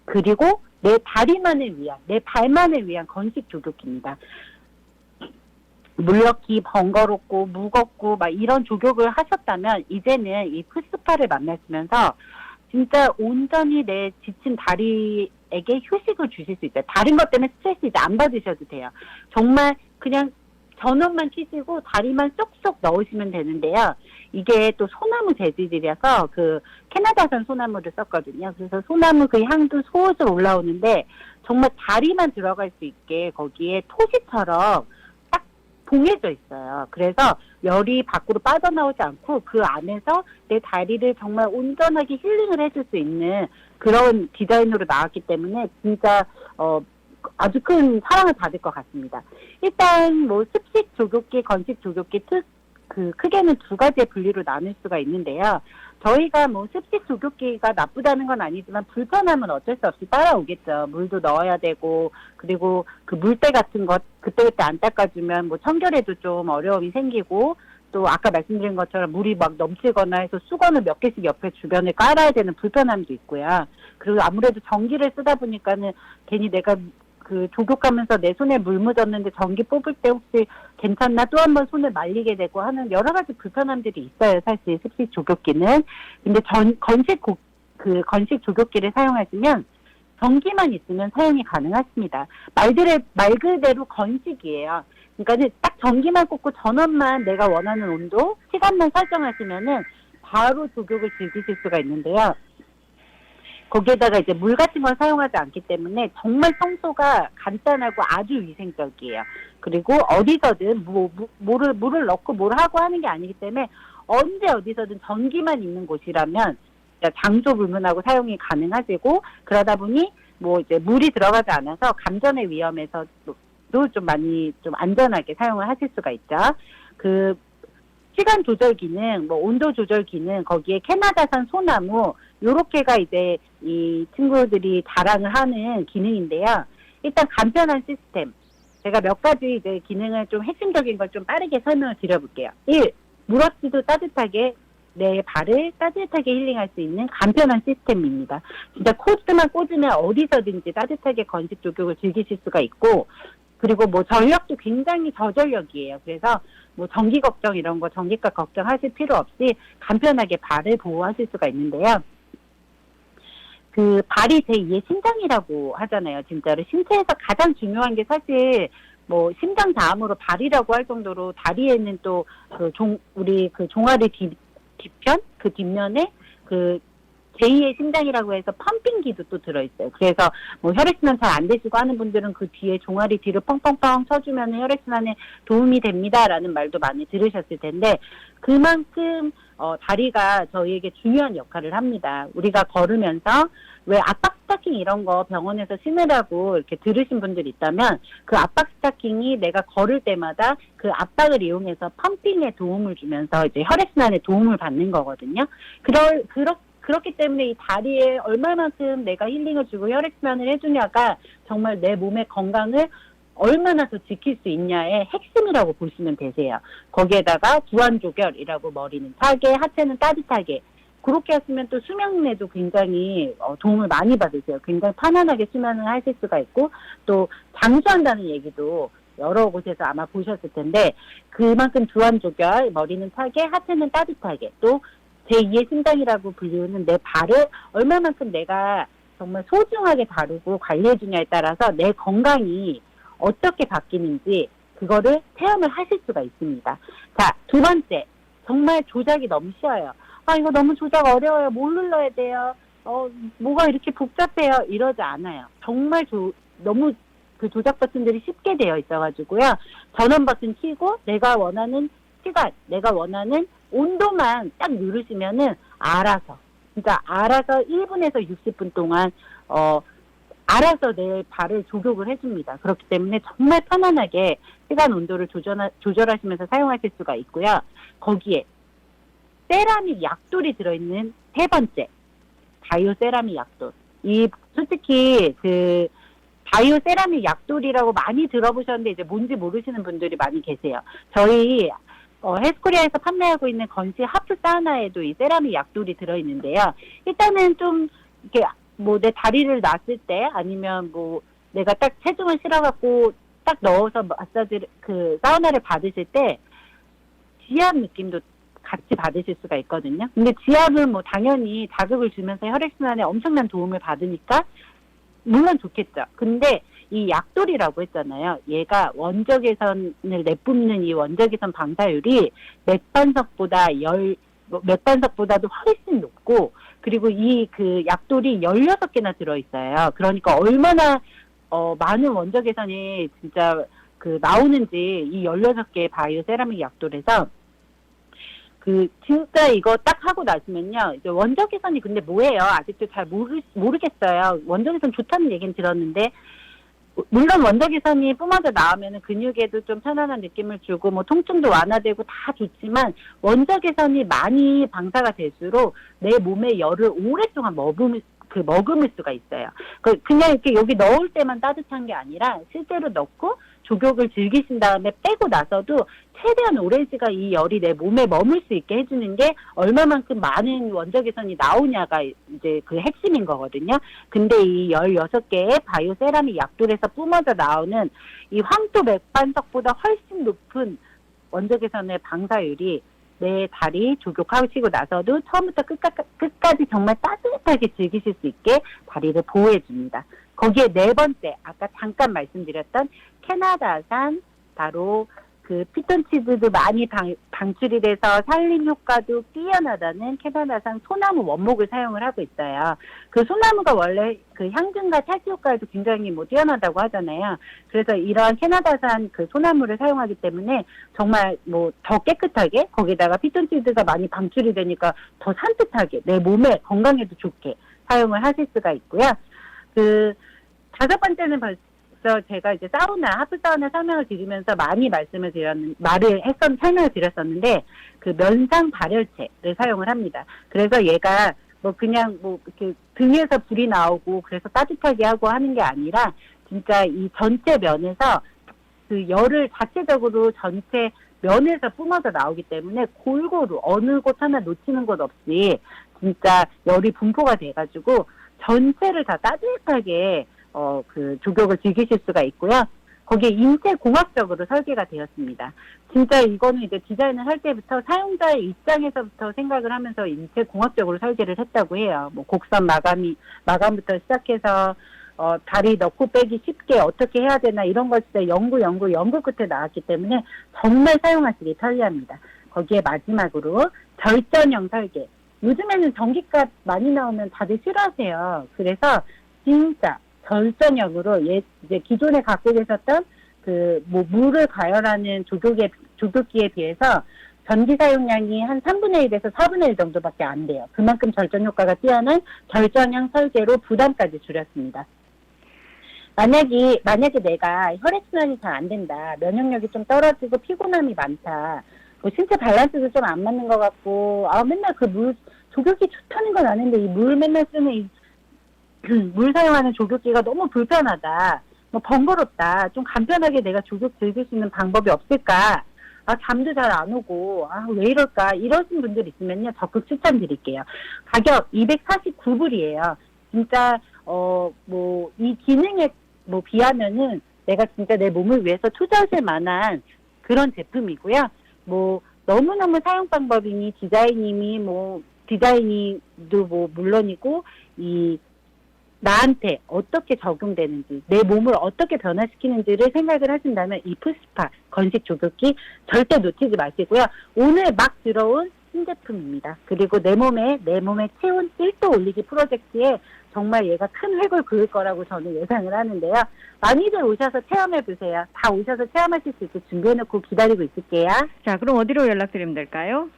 S9: 그리고 내 다리만을 위한, 내 발만을 위한 건식 조격기입니다. 물렸기, 번거롭고 무겁고 이런 조격을 하셨다면 이제는 이 풀스파를 만나시면서 진짜 온전히 내 지친 다리에게 휴식을 주실 수 있어요. 다른 것 때문에 스트레스 이제 안 받으셔도 돼요. 정말 그냥 전원만 켜시고 다리만 쏙쏙 넣으시면 되는데요. 이게 또 소나무 재질이라서 캐나다산 소나무를 썼거든요. 그래서 소나무 그 향도 솔솔 올라오는데 정말 다리만 들어갈 수 있게 거기에 토시처럼 딱 봉해져 있어요. 그래서 열이 밖으로 빠져나오지 않고 그 안에서 내 다리를 정말 온전하게 힐링을 해줄 수 있는 그런 디자인으로 나왔기 때문에 진짜 아주 큰 사랑을 받을 것 같습니다. 일단 뭐 습식 조교기, 건식 조교기 크게는 두 가지의 분류로 나눌 수가 있는데요. 저희가 뭐 습식 조교기가 나쁘다는 건 아니지만 불편함은 어쩔 수 없이 따라오겠죠. 물도 넣어야 되고, 그리고 그 물때 같은 것 그때그때 안 닦아주면 뭐 청결에도 좀 어려움이 생기고, 또 아까 말씀드린 것처럼 물이 막 넘치거나 해서 수건을 몇 개씩 옆에 주변에 깔아야 되는 불편함도 있고요. 그리고 아무래도 전기를 쓰다 보니까는 괜히 내가 그 조교하면서 내 손에 물 묻었는데 전기 뽑을 때 혹시 괜찮나 또 한 번 손을 말리게 되고 하는 여러 가지 불편함들이 있어요. 사실 습식 조교기는. 근데 건식 조교기를 사용하시면 전기만 있으면 사용이 가능하십니다. 말 그대로 건식이에요. 그러니까 딱 전기만 꽂고 전원만 내가 원하는 온도, 시간만 설정하시면은 바로 조교를 즐기실 수가 있는데요. 거기에다가 이제 물 같은 걸 사용하지 않기 때문에 정말 청소가 간단하고 아주 위생적이에요. 그리고 어디서든 물을 넣고 뭘 하고 하는 게 아니기 때문에 언제 어디서든 전기만 있는 곳이라면 장소불문하고 사용이 가능하시고, 그러다 보니 뭐 이제 물이 들어가지 않아서 감전의 위험에서도 좀 많이 좀 안전하게 사용을 하실 수가 있죠. 그 시간 조절 기능, 뭐 온도 조절 기능, 거기에 캐나다산 소나무, 요렇게가 이제 이 친구들이 자랑을 하는 기능인데요. 일단 간편한 시스템. 제가 몇 가지 이제 기능을 좀 핵심적인 걸 좀 빠르게 설명을 드려볼게요. 1. 물 없이도 따뜻하게 내 발을 따뜻하게 힐링할 수 있는 간편한 시스템입니다. 진짜 코스만 꽂으면 어디서든지 따뜻하게 건식 조교를 즐기실 수가 있고, 그리고 뭐 전력도 굉장히 저전력이에요. 그래서 뭐 전기 걱정 이런 거 전기값 걱정하실 필요 없이 간편하게 발을 보호하실 수가 있는데요. 그 발이 제2의 심장이라고 하잖아요. 진짜로 신체에서 가장 중요한 게 사실 뭐 심장 다음으로 발이라고 할 정도로 다리에는 또 우리 그 종아리 뒤편 그 뒷면에 그 제2의 심장이라고 해서 펌핑기도 또 들어있어요. 그래서 뭐 혈액순환 잘 안 되시고 하는 분들은 그 뒤에 종아리 뒤를 펑펑펑 쳐주면 혈액순환에 도움이 됩니다라는 말도 많이 들으셨을 텐데, 그만큼 다리가 저희에게 중요한 역할을 합니다. 우리가 걸으면서 왜 압박 스타킹 이런 거 병원에서 신으라고 이렇게 들으신 분들이 있다면, 그 압박 스타킹이 내가 걸을 때마다 그 압박을 이용해서 펌핑에 도움을 주면서 이제 혈액순환에 도움을 받는 거거든요. 그렇기 때문에 이 다리에 얼마만큼 내가 힐링을 주고 혈액순환을 해주냐가 정말 내 몸의 건강을 얼마나 더 지킬 수 있냐의 핵심이라고 보시면 되세요. 거기에다가 주완조결이라고 머리는 차게, 하체는 따뜻하게. 그렇게 하시면 또 수면에도 굉장히 도움을 많이 받으세요. 굉장히 편안하게 수면을 하실 수가 있고, 또 장수한다는 얘기도 여러 곳에서 아마 보셨을 텐데, 그만큼 주완조결, 머리는 차게, 하체는 따뜻하게, 또 제2의 심장이라고 불리우는 내 발을 얼마만큼 내가 정말 소중하게 다루고 관리해주냐에 따라서 내 건강이 어떻게 바뀌는지 그거를 체험을 하실 수가 있습니다. 자, 두 번째, 정말 조작이 너무 쉬워요. 이거 너무 조작 어려워요. 뭘 눌러야 돼요? 뭐가 이렇게 복잡해요? 이러지 않아요. 정말 너무 그 조작 버튼들이 쉽게 되어 있어가지고요. 전원 버튼 켜고 내가 원하는 시간, 내가 원하는 온도만 딱 누르시면은 진짜 알아서 1분에서 60분 동안 알아서 내 발을 조격을 해줍니다. 그렇기 때문에 정말 편안하게 시간 온도를 조절하시면서 사용하실 수가 있고요. 거기에 세라믹 약돌이 들어있는 세 번째, 바이오 세라믹 약돌. 솔직히 바이오 세라믹 약돌이라고 많이 들어보셨는데 이제 뭔지 모르시는 분들이 많이 계세요. 저희 헬스코리아에서 판매하고 있는 건식 하프 사우나에도 이 세라믹 약돌이 들어있는데요. 일단은 좀 이렇게 뭐 내 다리를 놨을 때 아니면 뭐 내가 딱 체중을 실어갖고 딱 넣어서 사우나를 받으실 때 지압 느낌도 같이 받으실 수가 있거든요. 근데 지압은 뭐 당연히 자극을 주면서 혈액순환에 엄청난 도움을 받으니까 물론 좋겠죠. 근데 이 약돌이라고 했잖아요. 얘가 원적외선을 내뿜는 이 원적외선 방사율이 맥반석보다도 훨씬 높고, 그리고 이 약돌이 16개나 들어있어요. 그러니까 얼마나 많은 원적외선이 진짜 그 나오는지 이 16개의 바이오 세라믹 약돌에서 진짜 이거 딱 하고 나시면요. 이제 원적외선이 근데 뭐예요? 아직도 잘 모르겠어요. 원적외선 좋다는 얘기는 들었는데, 물론 원적외선이 뿜어져 나오면은 근육에도 좀 편안한 느낌을 주고, 뭐 통증도 완화되고 다 좋지만, 원적외선이 많이 방사가 될수록 내 몸에 열을 오랫동안 머금을 수가 있어요. 그냥 이렇게 여기 넣을 때만 따뜻한 게 아니라 실제로 넣고 조격을 즐기신 다음에 빼고 나서도 최대한 오랜 시간 이 열이 내 몸에 머물 수 있게 해주는 게 얼마만큼 많은 원적외선이 나오냐가 이제 그 핵심인 거거든요. 근데 이 16개의 바이오 세라믹 약돌에서 뿜어져 나오는 이 황토 맥반석보다 훨씬 높은 원적외선의 방사율이 내 다리 조격하시고 나서도 처음부터 끝까지 정말 따뜻하게 즐기실 수 있게 다리를 보호해줍니다. 거기에 네 번째, 아까 잠깐 말씀드렸던 캐나다산, 바로 그 피톤치드도 많이 방출이 돼서 산림 효과도 뛰어나다는 캐나다산 소나무 원목을 사용을 하고 있어요. 그 소나무가 원래 그 향균과 탈취 효과에도 굉장히 뭐 뛰어나다고 하잖아요. 그래서 이런 캐나다산 그 소나무를 사용하기 때문에 정말 뭐 더 깨끗하게, 거기다가 피톤치드가 많이 방출이 되니까 더 산뜻하게 내 몸에 건강에도 좋게 사용을 하실 수가 있고요. 그 다섯 번째는 벌써 제가 이제 하프 사우나 설명을 드리면서 많이 설명을 드렸었는데, 그 면상 발열체를 사용을 합니다. 그래서 얘가 뭐 그냥 뭐 이렇게 등에서 불이 나오고 그래서 따뜻하게 하고 하는 게 아니라, 진짜 이 전체 면에서 그 열을 자체적으로 전체 면에서 뿜어져 나오기 때문에 골고루 어느 곳 하나 놓치는 것 없이 진짜 열이 분포가 돼가지고 전체를 다 따뜻하게 그 조격을 즐기실 수가 있고요. 거기에 인체공학적으로 설계가 되었습니다. 진짜 이거는 이제 디자인을 할 때부터 사용자의 입장에서부터 생각을 하면서 인체공학적으로 설계를 했다고 해요. 뭐 곡선 마감부터 시작해서 다리 넣고 빼기 쉽게 어떻게 해야 되나 이런 걸 진짜 연구 끝에 나왔기 때문에 정말 사용하시기 편리합니다. 거기에 마지막으로 절전형 설계. 요즘에는 전기값 많이 나오면 다들 싫어하세요. 그래서 진짜 절전형으로 이제 기존에 갖고 계셨던 물을 가열하는 조격기에 비해서 전기 사용량이 한 3분의 1에서 4분의 1 정도밖에 안 돼요. 그만큼 절전 효과가 뛰어난 절전형 설계로 부담까지 줄였습니다. 만약에 내가 혈액순환이 잘 안 된다, 면역력이 좀 떨어지고 피곤함이 많다, 뭐 신체 밸런스도 좀 안 맞는 것 같고, 맨날 조격기 좋다는 건 아는데 이 물 맨날 쓰는 물 사용하는 조격기가 너무 불편하다, 뭐 번거롭다, 좀 간편하게 내가 조격 즐길 수 있는 방법이 없을까, 잠도 잘 안 오고, 왜 이럴까, 이러신 분들 있으면요, 적극 추천드릴게요. 가격 249불이에요. 진짜, 이 기능에 비하면은 내가 진짜 내 몸을 위해서 투자하실 만한 그런 제품이고요. 너무너무 사용 방법이니 디자인도 물론이고, 나한테 어떻게 적용되는지, 내 몸을 어떻게 변화시키는지를 생각을 하신다면 이 푸스파 건식 조격기 절대 놓치지 마시고요. 오늘 막 들어온 신제품입니다. 그리고 내 몸에 체온 1도 올리기 프로젝트에 정말 얘가 큰 획을 그을 거라고 저는 예상을 하는데요. 많이들 오셔서 체험해보세요. 다 오셔서 체험하실 수 있게 준비해놓고 기다리고 있을게요.
S1: 자, 그럼 어디로 연락드리면 될까요?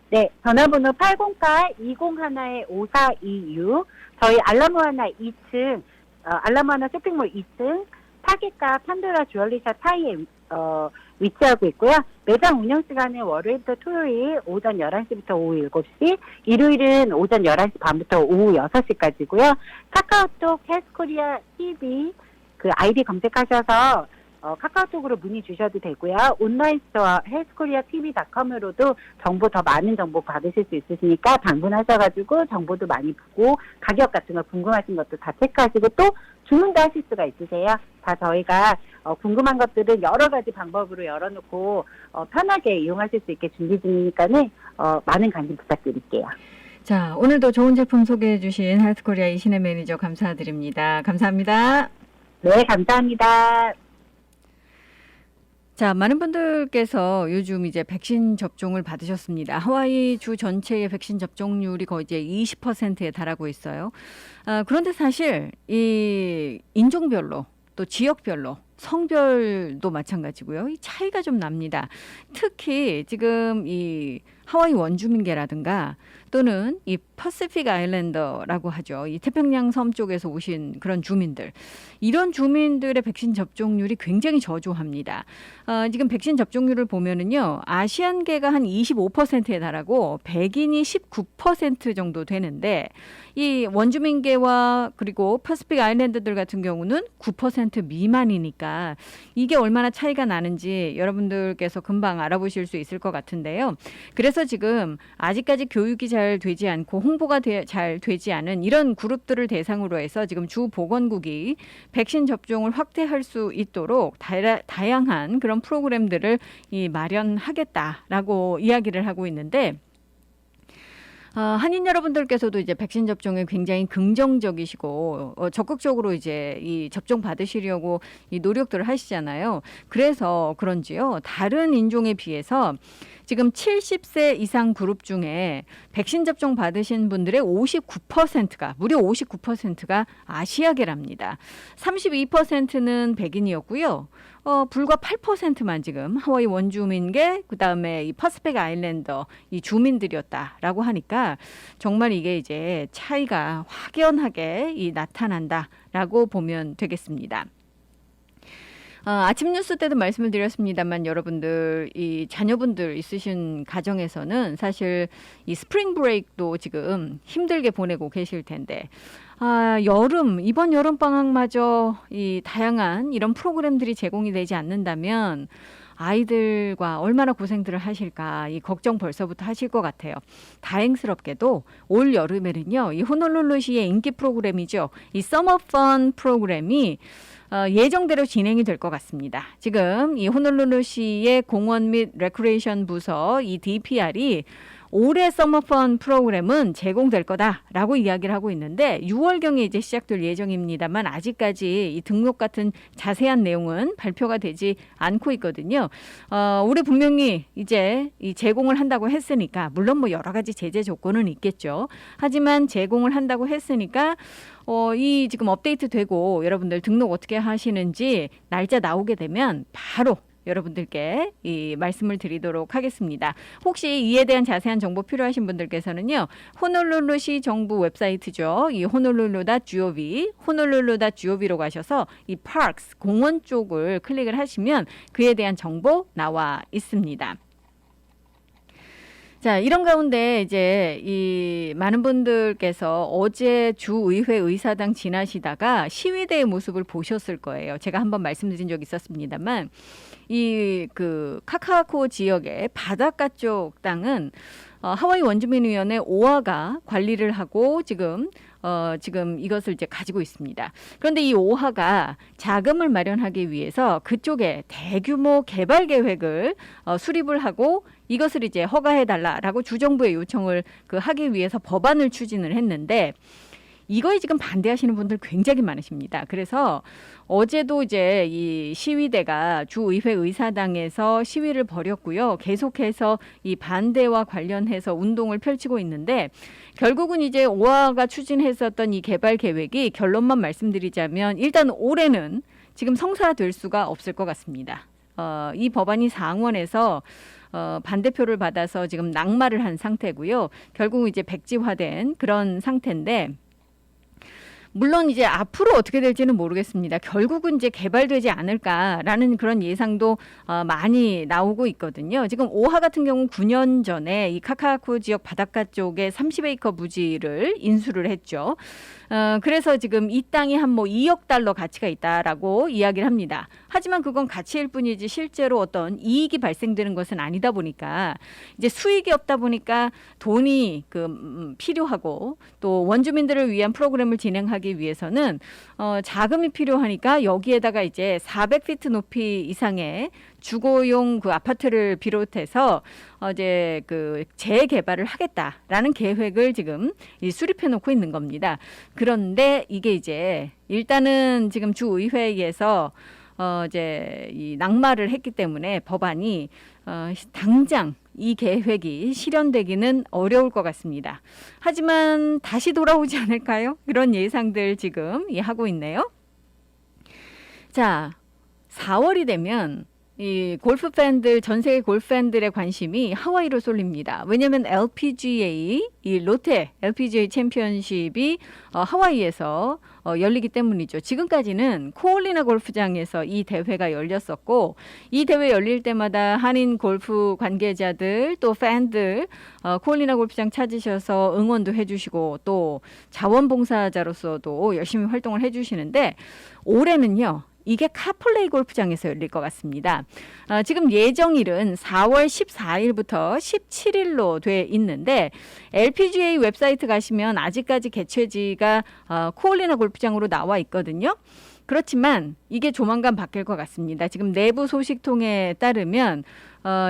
S9: 네, 전화번호 804-201-5426, 저희 알라모아나 2층, 알라모아나 쇼핑몰 2층 타겟가 판도라 주얼리샵 사이에 위치하고 있고요. 매장 운영 시간은 월요일부터 토요일 오전 11시부터 오후 7시, 일요일은 오전 11시 반부터 오후 6시까지고요. 카카오톡 헬스코리아 TV 그 아이디 검색하셔서 카카오톡으로 문의 주셔도 되고요. 온라인 스토어 헬스코리아TV.com으로도 더 많은 정보 받으실 수 있으시니까 방문하셔가지고 정보도 많이 보고 가격 같은 거 궁금하신 것도 다 체크하시고 또 주문도 하실 수가 있으세요. 다 저희가 궁금한 것들은 여러 가지 방법으로 열어놓고 편하게 이용하실 수 있게 준비 중이니까는 많은 관심 부탁드릴게요.
S1: 자, 오늘도 좋은 제품 소개해 주신 헬스코리아 이신혜 매니저 감사드립니다. 감사합니다.
S9: 네, 감사합니다.
S1: 자, 많은 분들께서 요즘 이제 백신 접종을 받으셨습니다. 하와이 주 전체의 백신 접종률이 거의 이제 20%에 달하고 있어요. 그런데 사실 이 인종별로 또 지역별로 성별도 마찬가지고요. 이 차이가 좀 납니다. 특히 지금 이 하와이 원주민계라든가 또는 이 퍼시픽 아일랜더라고 하죠. 이 태평양 섬 쪽에서 오신 그런 주민들. 이런 주민들의 백신 접종률이 굉장히 저조합니다. 지금 백신 접종률을 보면은요. 아시안계가 한 25%에 달하고 백인이 19% 정도 되는데 이 원주민계와 그리고 퍼시픽 아일랜드들 같은 경우는 9% 미만이니까 이게 얼마나 차이가 나는지 여러분들께서 금방 알아보실 수 있을 것 같은데요. 그래서 지금 아직까지 교육이 잘 되지 않고 홍보가 잘 되지 않은 이런 그룹들을 대상으로 해서 지금 주 보건국이 백신 접종을 확대할 수 있도록 다양한 그런 프로그램들을 마련하겠다라고 이야기를 하고 있는데 한인 여러분들께서도 이제 백신 접종에 굉장히 긍정적이시고 적극적으로 이제 이 접종 받으시려고 이 노력들을 하시잖아요. 그래서 그런지요. 다른 인종에 비해서 지금 70세 이상 그룹 중에 백신 접종 받으신 분들의 59%가 무려 59%가 아시아계랍니다. 32%는 백인이었고요. 불과 8%만 지금 하와이 원주민계 그다음에 이 퍼시픽 아일랜더 이 주민들이었다라고 하니까 정말 이게 이제 차이가 확연하게 나타난다라고 보면 되겠습니다. 아침 뉴스 때도 말씀을 드렸습니다만 여러분들 이 자녀분들 있으신 가정에서는 사실 이 스프링 브레이크도 지금 힘들게 보내고 계실 텐데 이번 여름 방학마저 이 다양한 이런 프로그램들이 제공이 되지 않는다면 아이들과 얼마나 고생들을 하실까 이 걱정 벌써부터 하실 것 같아요. 다행스럽게도 올 여름에는요. 이 호놀룰루시의 인기 프로그램이죠. 이 서머 펀 프로그램이 예정대로 진행이 될 것 같습니다. 지금 이 호놀룰루시의 공원 및 레크레이션 부서 이 DPR이 올해 서머펀 프로그램은 제공될 거다라고 이야기를 하고 있는데 6월경에 이제 시작될 예정입니다만 아직까지 이 등록 같은 자세한 내용은 발표가 되지 않고 있거든요. 올해 분명히 이제 이 제공을 한다고 했으니까 물론 뭐 여러 가지 제재 조건은 있겠죠. 하지만 제공을 한다고 했으니까 이 지금 업데이트 되고 여러분들 등록 어떻게 하시는지 날짜 나오게 되면 바로 여러분들께 이 말씀을 드리도록 하겠습니다. 혹시 이에 대한 자세한 정보 필요하신 분들께서는요. 호놀룰루시 정부 웹사이트죠. 이 honorlulu.gov로 가셔서 이 parks 공원 쪽을 클릭을 하시면 그에 대한 정보 나와 있습니다. 자, 이런 가운데 이제 이 많은 분들께서 어제 주의회 의사당 지나시다가 시위대의 모습을 보셨을 거예요. 제가 한번 말씀드린 적이 있었습니다만 이 그 카카코 지역의 바닷가 쪽 땅은 하와이 원주민위원회 오하가 관리를 하고 지금 이것을 이제 가지고 있습니다. 그런데 이 오하가 자금을 마련하기 위해서 그쪽에 대규모 개발 계획을 수립을 하고 이것을 이제 허가해달라라고 주정부에 요청을 하기 위해서 법안을 추진을 했는데 이거에 지금 반대하시는 분들 굉장히 많으십니다. 그래서 어제도 이제 이 시위대가 주의회 의사당에서 시위를 벌였고요. 계속해서 이 반대와 관련해서 운동을 펼치고 있는데 결국은 이제 오하가 추진했었던 이 개발 계획이 결론만 말씀드리자면 일단 올해는 지금 성사될 수가 없을 것 같습니다. 이 법안이 상원에서 반대표를 받아서 지금 낙마를 한 상태고요. 결국 이제 백지화된 그런 상태인데 물론 이제 앞으로 어떻게 될지는 모르겠습니다. 결국은 이제 개발되지 않을까라는 그런 예상도 많이 나오고 있거든요. 지금 오하 같은 경우 9년 전에 이 카카쿠 지역 바닷가 쪽에 30에이커 부지를 인수를 했죠. 그래서 지금 이 땅이 한 뭐 2억 달러 가치가 있다라고 이야기를 합니다. 하지만 그건 가치일 뿐이지 실제로 어떤 이익이 발생되는 것은 아니다 보니까 이제 수익이 없다 보니까 돈이 필요하고 또 원주민들을 위한 프로그램을 진행하기 위해서는 자금이 필요하니까 여기에다가 이제 400피트 높이 이상의 주거용 그 아파트를 비롯해서 이제 재개발을 하겠다라는 계획을 지금 수립해 놓고 있는 겁니다. 그런데 이게 이제 일단은 지금 주의회에서 이제 이 낙마를 했기 때문에 법안이 당장 이 계획이 실현되기는 어려울 것 같습니다. 하지만 다시 돌아오지 않을까요? 그런 예상들 지금 하고 있네요. 자, 4월이 되면 이 골프 팬들, 전 세계 골프 팬들의 관심이 하와이로 쏠립니다. 왜냐하면 LPGA, 이 롯데 LPGA 챔피언십이 하와이에서 열리기 때문이죠. 지금까지는 코올리나 골프장에서 이 대회가 열렸었고, 이 대회 열릴 때마다 한인 골프 관계자들 또 팬들 코올리나 골프장 찾으셔서 응원도 해주시고 또 자원봉사자로서도 열심히 활동을 해주시는데, 올해는요, 이게 카폴레이 골프장에서 열릴 것 같습니다. 지금 예정일은 4월 14일부터 17일로 돼 있는데, LPGA 웹사이트 가시면 아직까지 개최지가 코올리나 골프장으로 나와 있거든요. 그렇지만 이게 조만간 바뀔 것 같습니다. 지금 내부 소식통에 따르면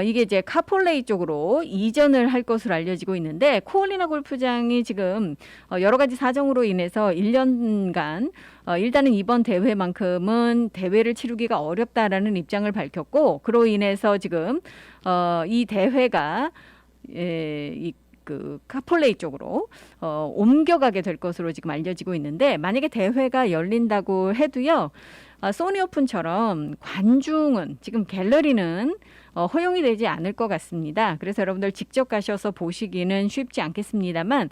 S1: 이게 이제 카폴레이 쪽으로 이전을 할 것으로 알려지고 있는데, 코올리나 골프장이 지금 여러 가지 사정으로 인해서 1년간 일단은 이번 대회만큼은 대회를 치르기가 어렵다라는 입장을 밝혔고, 그로 인해서 지금 이 대회가 그 카폴레이 쪽으로 옮겨가게 될 것으로 지금 알려지고 있는데, 만약에 대회가 열린다고 해도요, 소니 오픈처럼 관중은, 지금 갤러리는 허용이 되지 않을 것 같습니다. 그래서 여러분들 직접 가셔서 보시기는 쉽지 않겠습니다만,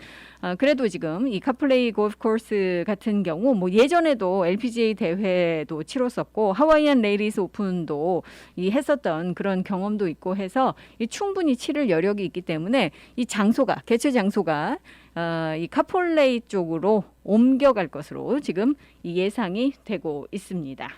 S1: 그래도 지금 이 카플레이 골프 코스 같은 경우 뭐 예전에도 LPGA 대회도 치렀었고 하와이안 레이디스 오픈도 했었던 그런 경험도 있고 해서 충분히 치를 여력이 있기 때문에 이 장소가, 개최 장소가 이 카폴레이 쪽으로 옮겨갈 것으로 지금 이 예상이 되고 있습니다.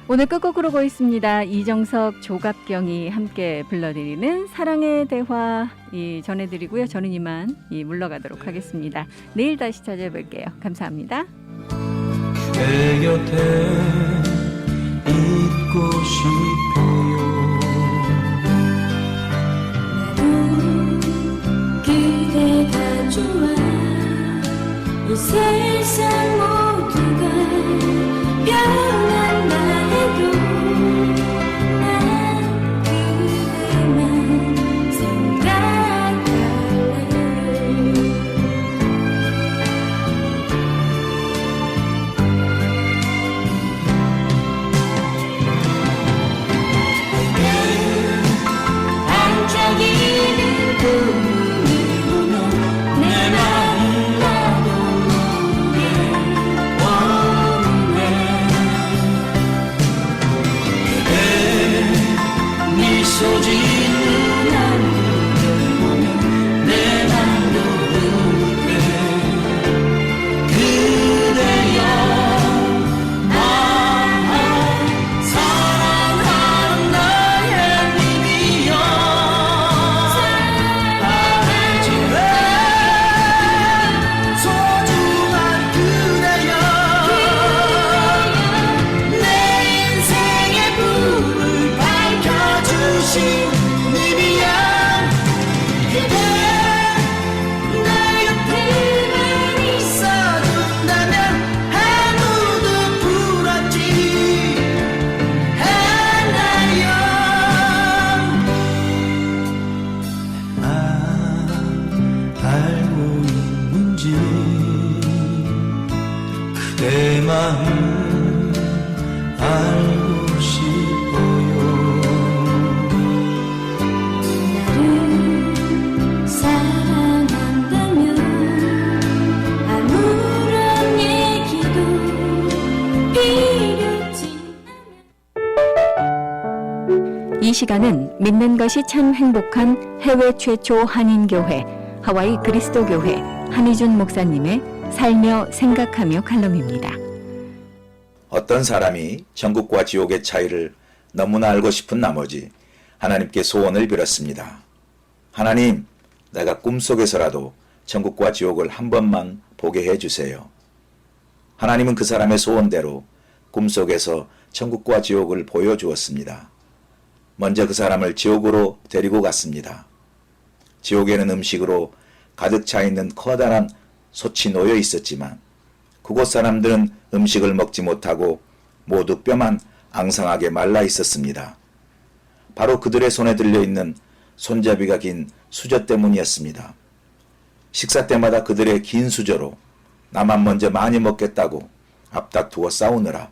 S1: 오늘 끝곡으로 보겠습니다. 이정석, 조갑경이 함께 불러드리는 사랑의 대화 전해드리고요. 저는 이만 물러가도록 하겠습니다. 내일 다시 찾아뵐게요. 감사합니다.
S2: 내 곁에 있고 싶어요.
S10: 나도 그대가 좋아. 이 세상 모두가 변한다 해도 난 그대만 생각할래. 반짝이는 꿈을 보면 내 맘은 나도 모르게 원해.
S2: 미소 짓는 얼굴을 보면 내 맘도 울게. 그대여 사랑하는 나의 비비여. 알지래 소중한 그대여. 내 인생의 불을 밝혀주신 니비야. 그대 내 곁에만 있어준다면 아무도 부럽지 않아요. 알고 있는지 그대 마음 알고 싶어요.
S10: 나를 사랑한다면 아무런 얘기도 필요치 않아.
S1: 이 시간은 믿는 것이 참 행복한 해외 최초 한인교회 하와이 그리스도교회 한희준 목사님의 살며 생각하며 칼럼입니다.
S11: 어떤 사람이 천국과 지옥의 차이를 너무나 알고 싶은 나머지 하나님께 소원을 빌었습니다. 하나님, 내가 꿈속에서라도 천국과 지옥을 한 번만 보게 해주세요. 하나님은 그 사람의 소원대로 꿈속에서 천국과 지옥을 보여주었습니다. 먼저 그 사람을 지옥으로 데리고 갔습니다. 지옥에는 음식으로 가득 차 있는 커다란 솥이 놓여 있었지만 그곳 사람들은 음식을 먹지 못하고 모두 뼈만 앙상하게 말라 있었습니다. 바로 그들의 손에 들려있는 손잡이가 긴 수저 때문이었습니다. 식사 때마다 그들의 긴 수저로 나만 먼저 많이 먹겠다고 앞다투어 싸우느라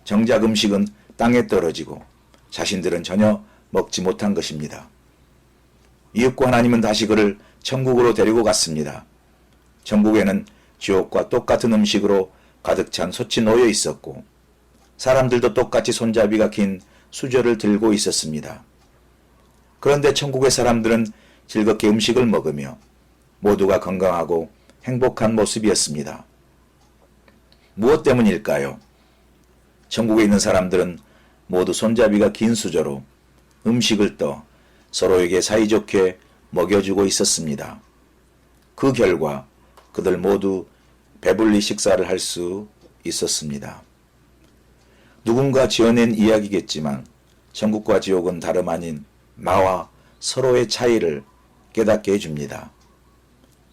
S11: 정작 음식은 땅에 떨어지고 자신들은 전혀 먹지 못한 것입니다. 이윽고 하나님은 다시 그를 천국으로 데리고 갔습니다. 천국에는 지옥과 똑같은 음식으로 가득 찬 솥이 놓여 있었고 사람들도 똑같이 손잡이가 긴 수저를 들고 있었습니다. 그런데 천국의 사람들은 즐겁게 음식을 먹으며 모두가 건강하고 행복한 모습이었습니다. 무엇 때문일까요? 천국에 있는 사람들은 모두 손잡이가 긴 수저로 음식을 떠 서로에게 사이좋게 먹여주고 있었습니다. 그 결과 그들 모두 배불리 식사를 할 수 있었습니다. 누군가 지어낸 이야기겠지만 천국과 지옥은 다름 아닌 나와 서로의 차이를 깨닫게 해줍니다.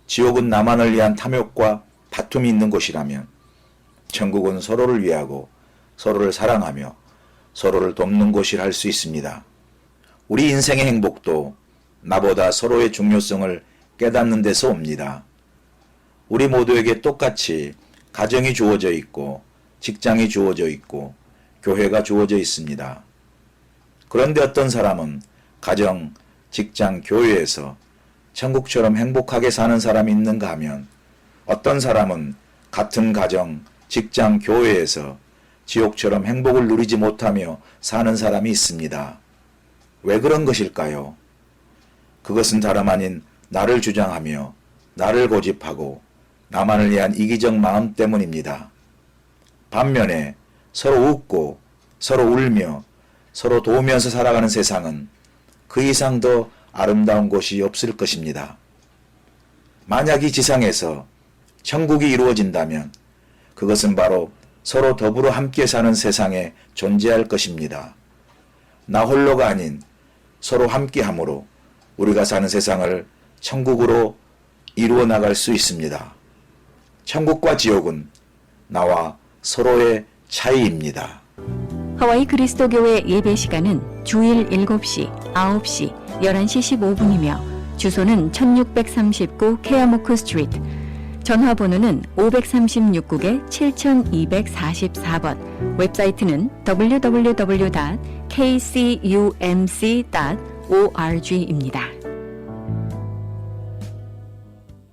S11: 지옥은 나만을 위한 탐욕과 다툼이 있는 곳이라면 천국은 서로를 위하고 서로를 사랑하며 서로를 돕는 곳이라 할 수 있습니다. 우리 인생의 행복도 나보다 서로의 중요성을 깨닫는 데서 옵니다. 우리 모두에게 똑같이 가정이 주어져 있고 직장이 주어져 있고 교회가 주어져 있습니다. 그런데 어떤 사람은 가정, 직장, 교회에서 천국처럼 행복하게 사는 사람이 있는가 하면 어떤 사람은 같은 가정, 직장, 교회에서 지옥처럼 행복을 누리지 못하며 사는 사람이 있습니다. 왜 그런 것일까요? 그것은 다름 아닌 나를 주장하며 나를 고집하고 나만을 위한 이기적 마음 때문입니다. 반면에 서로 웃고 서로 울며 서로 도우면서 살아가는 세상은 그 이상 더 아름다운 곳이 없을 것입니다. 만약 이 지상에서 천국이 이루어진다면 그것은 바로 서로 더불어 함께 사는 세상에 존재할 것입니다. 나 홀로가 아닌 서로 함께함으로 우리가 사는 세상을 천국으로 이루어 나갈 수 있습니다. 천국과 지옥은 나와 서로의 차이입니다.
S1: 하와이 그리스도교회 예배 시간은 주일 7시, 9시, 11시 15분이며 주소는 1639 케아모크 스트리트, 전화번호는 536국에 7244번, 웹사이트는 www.kcumc.org입니다.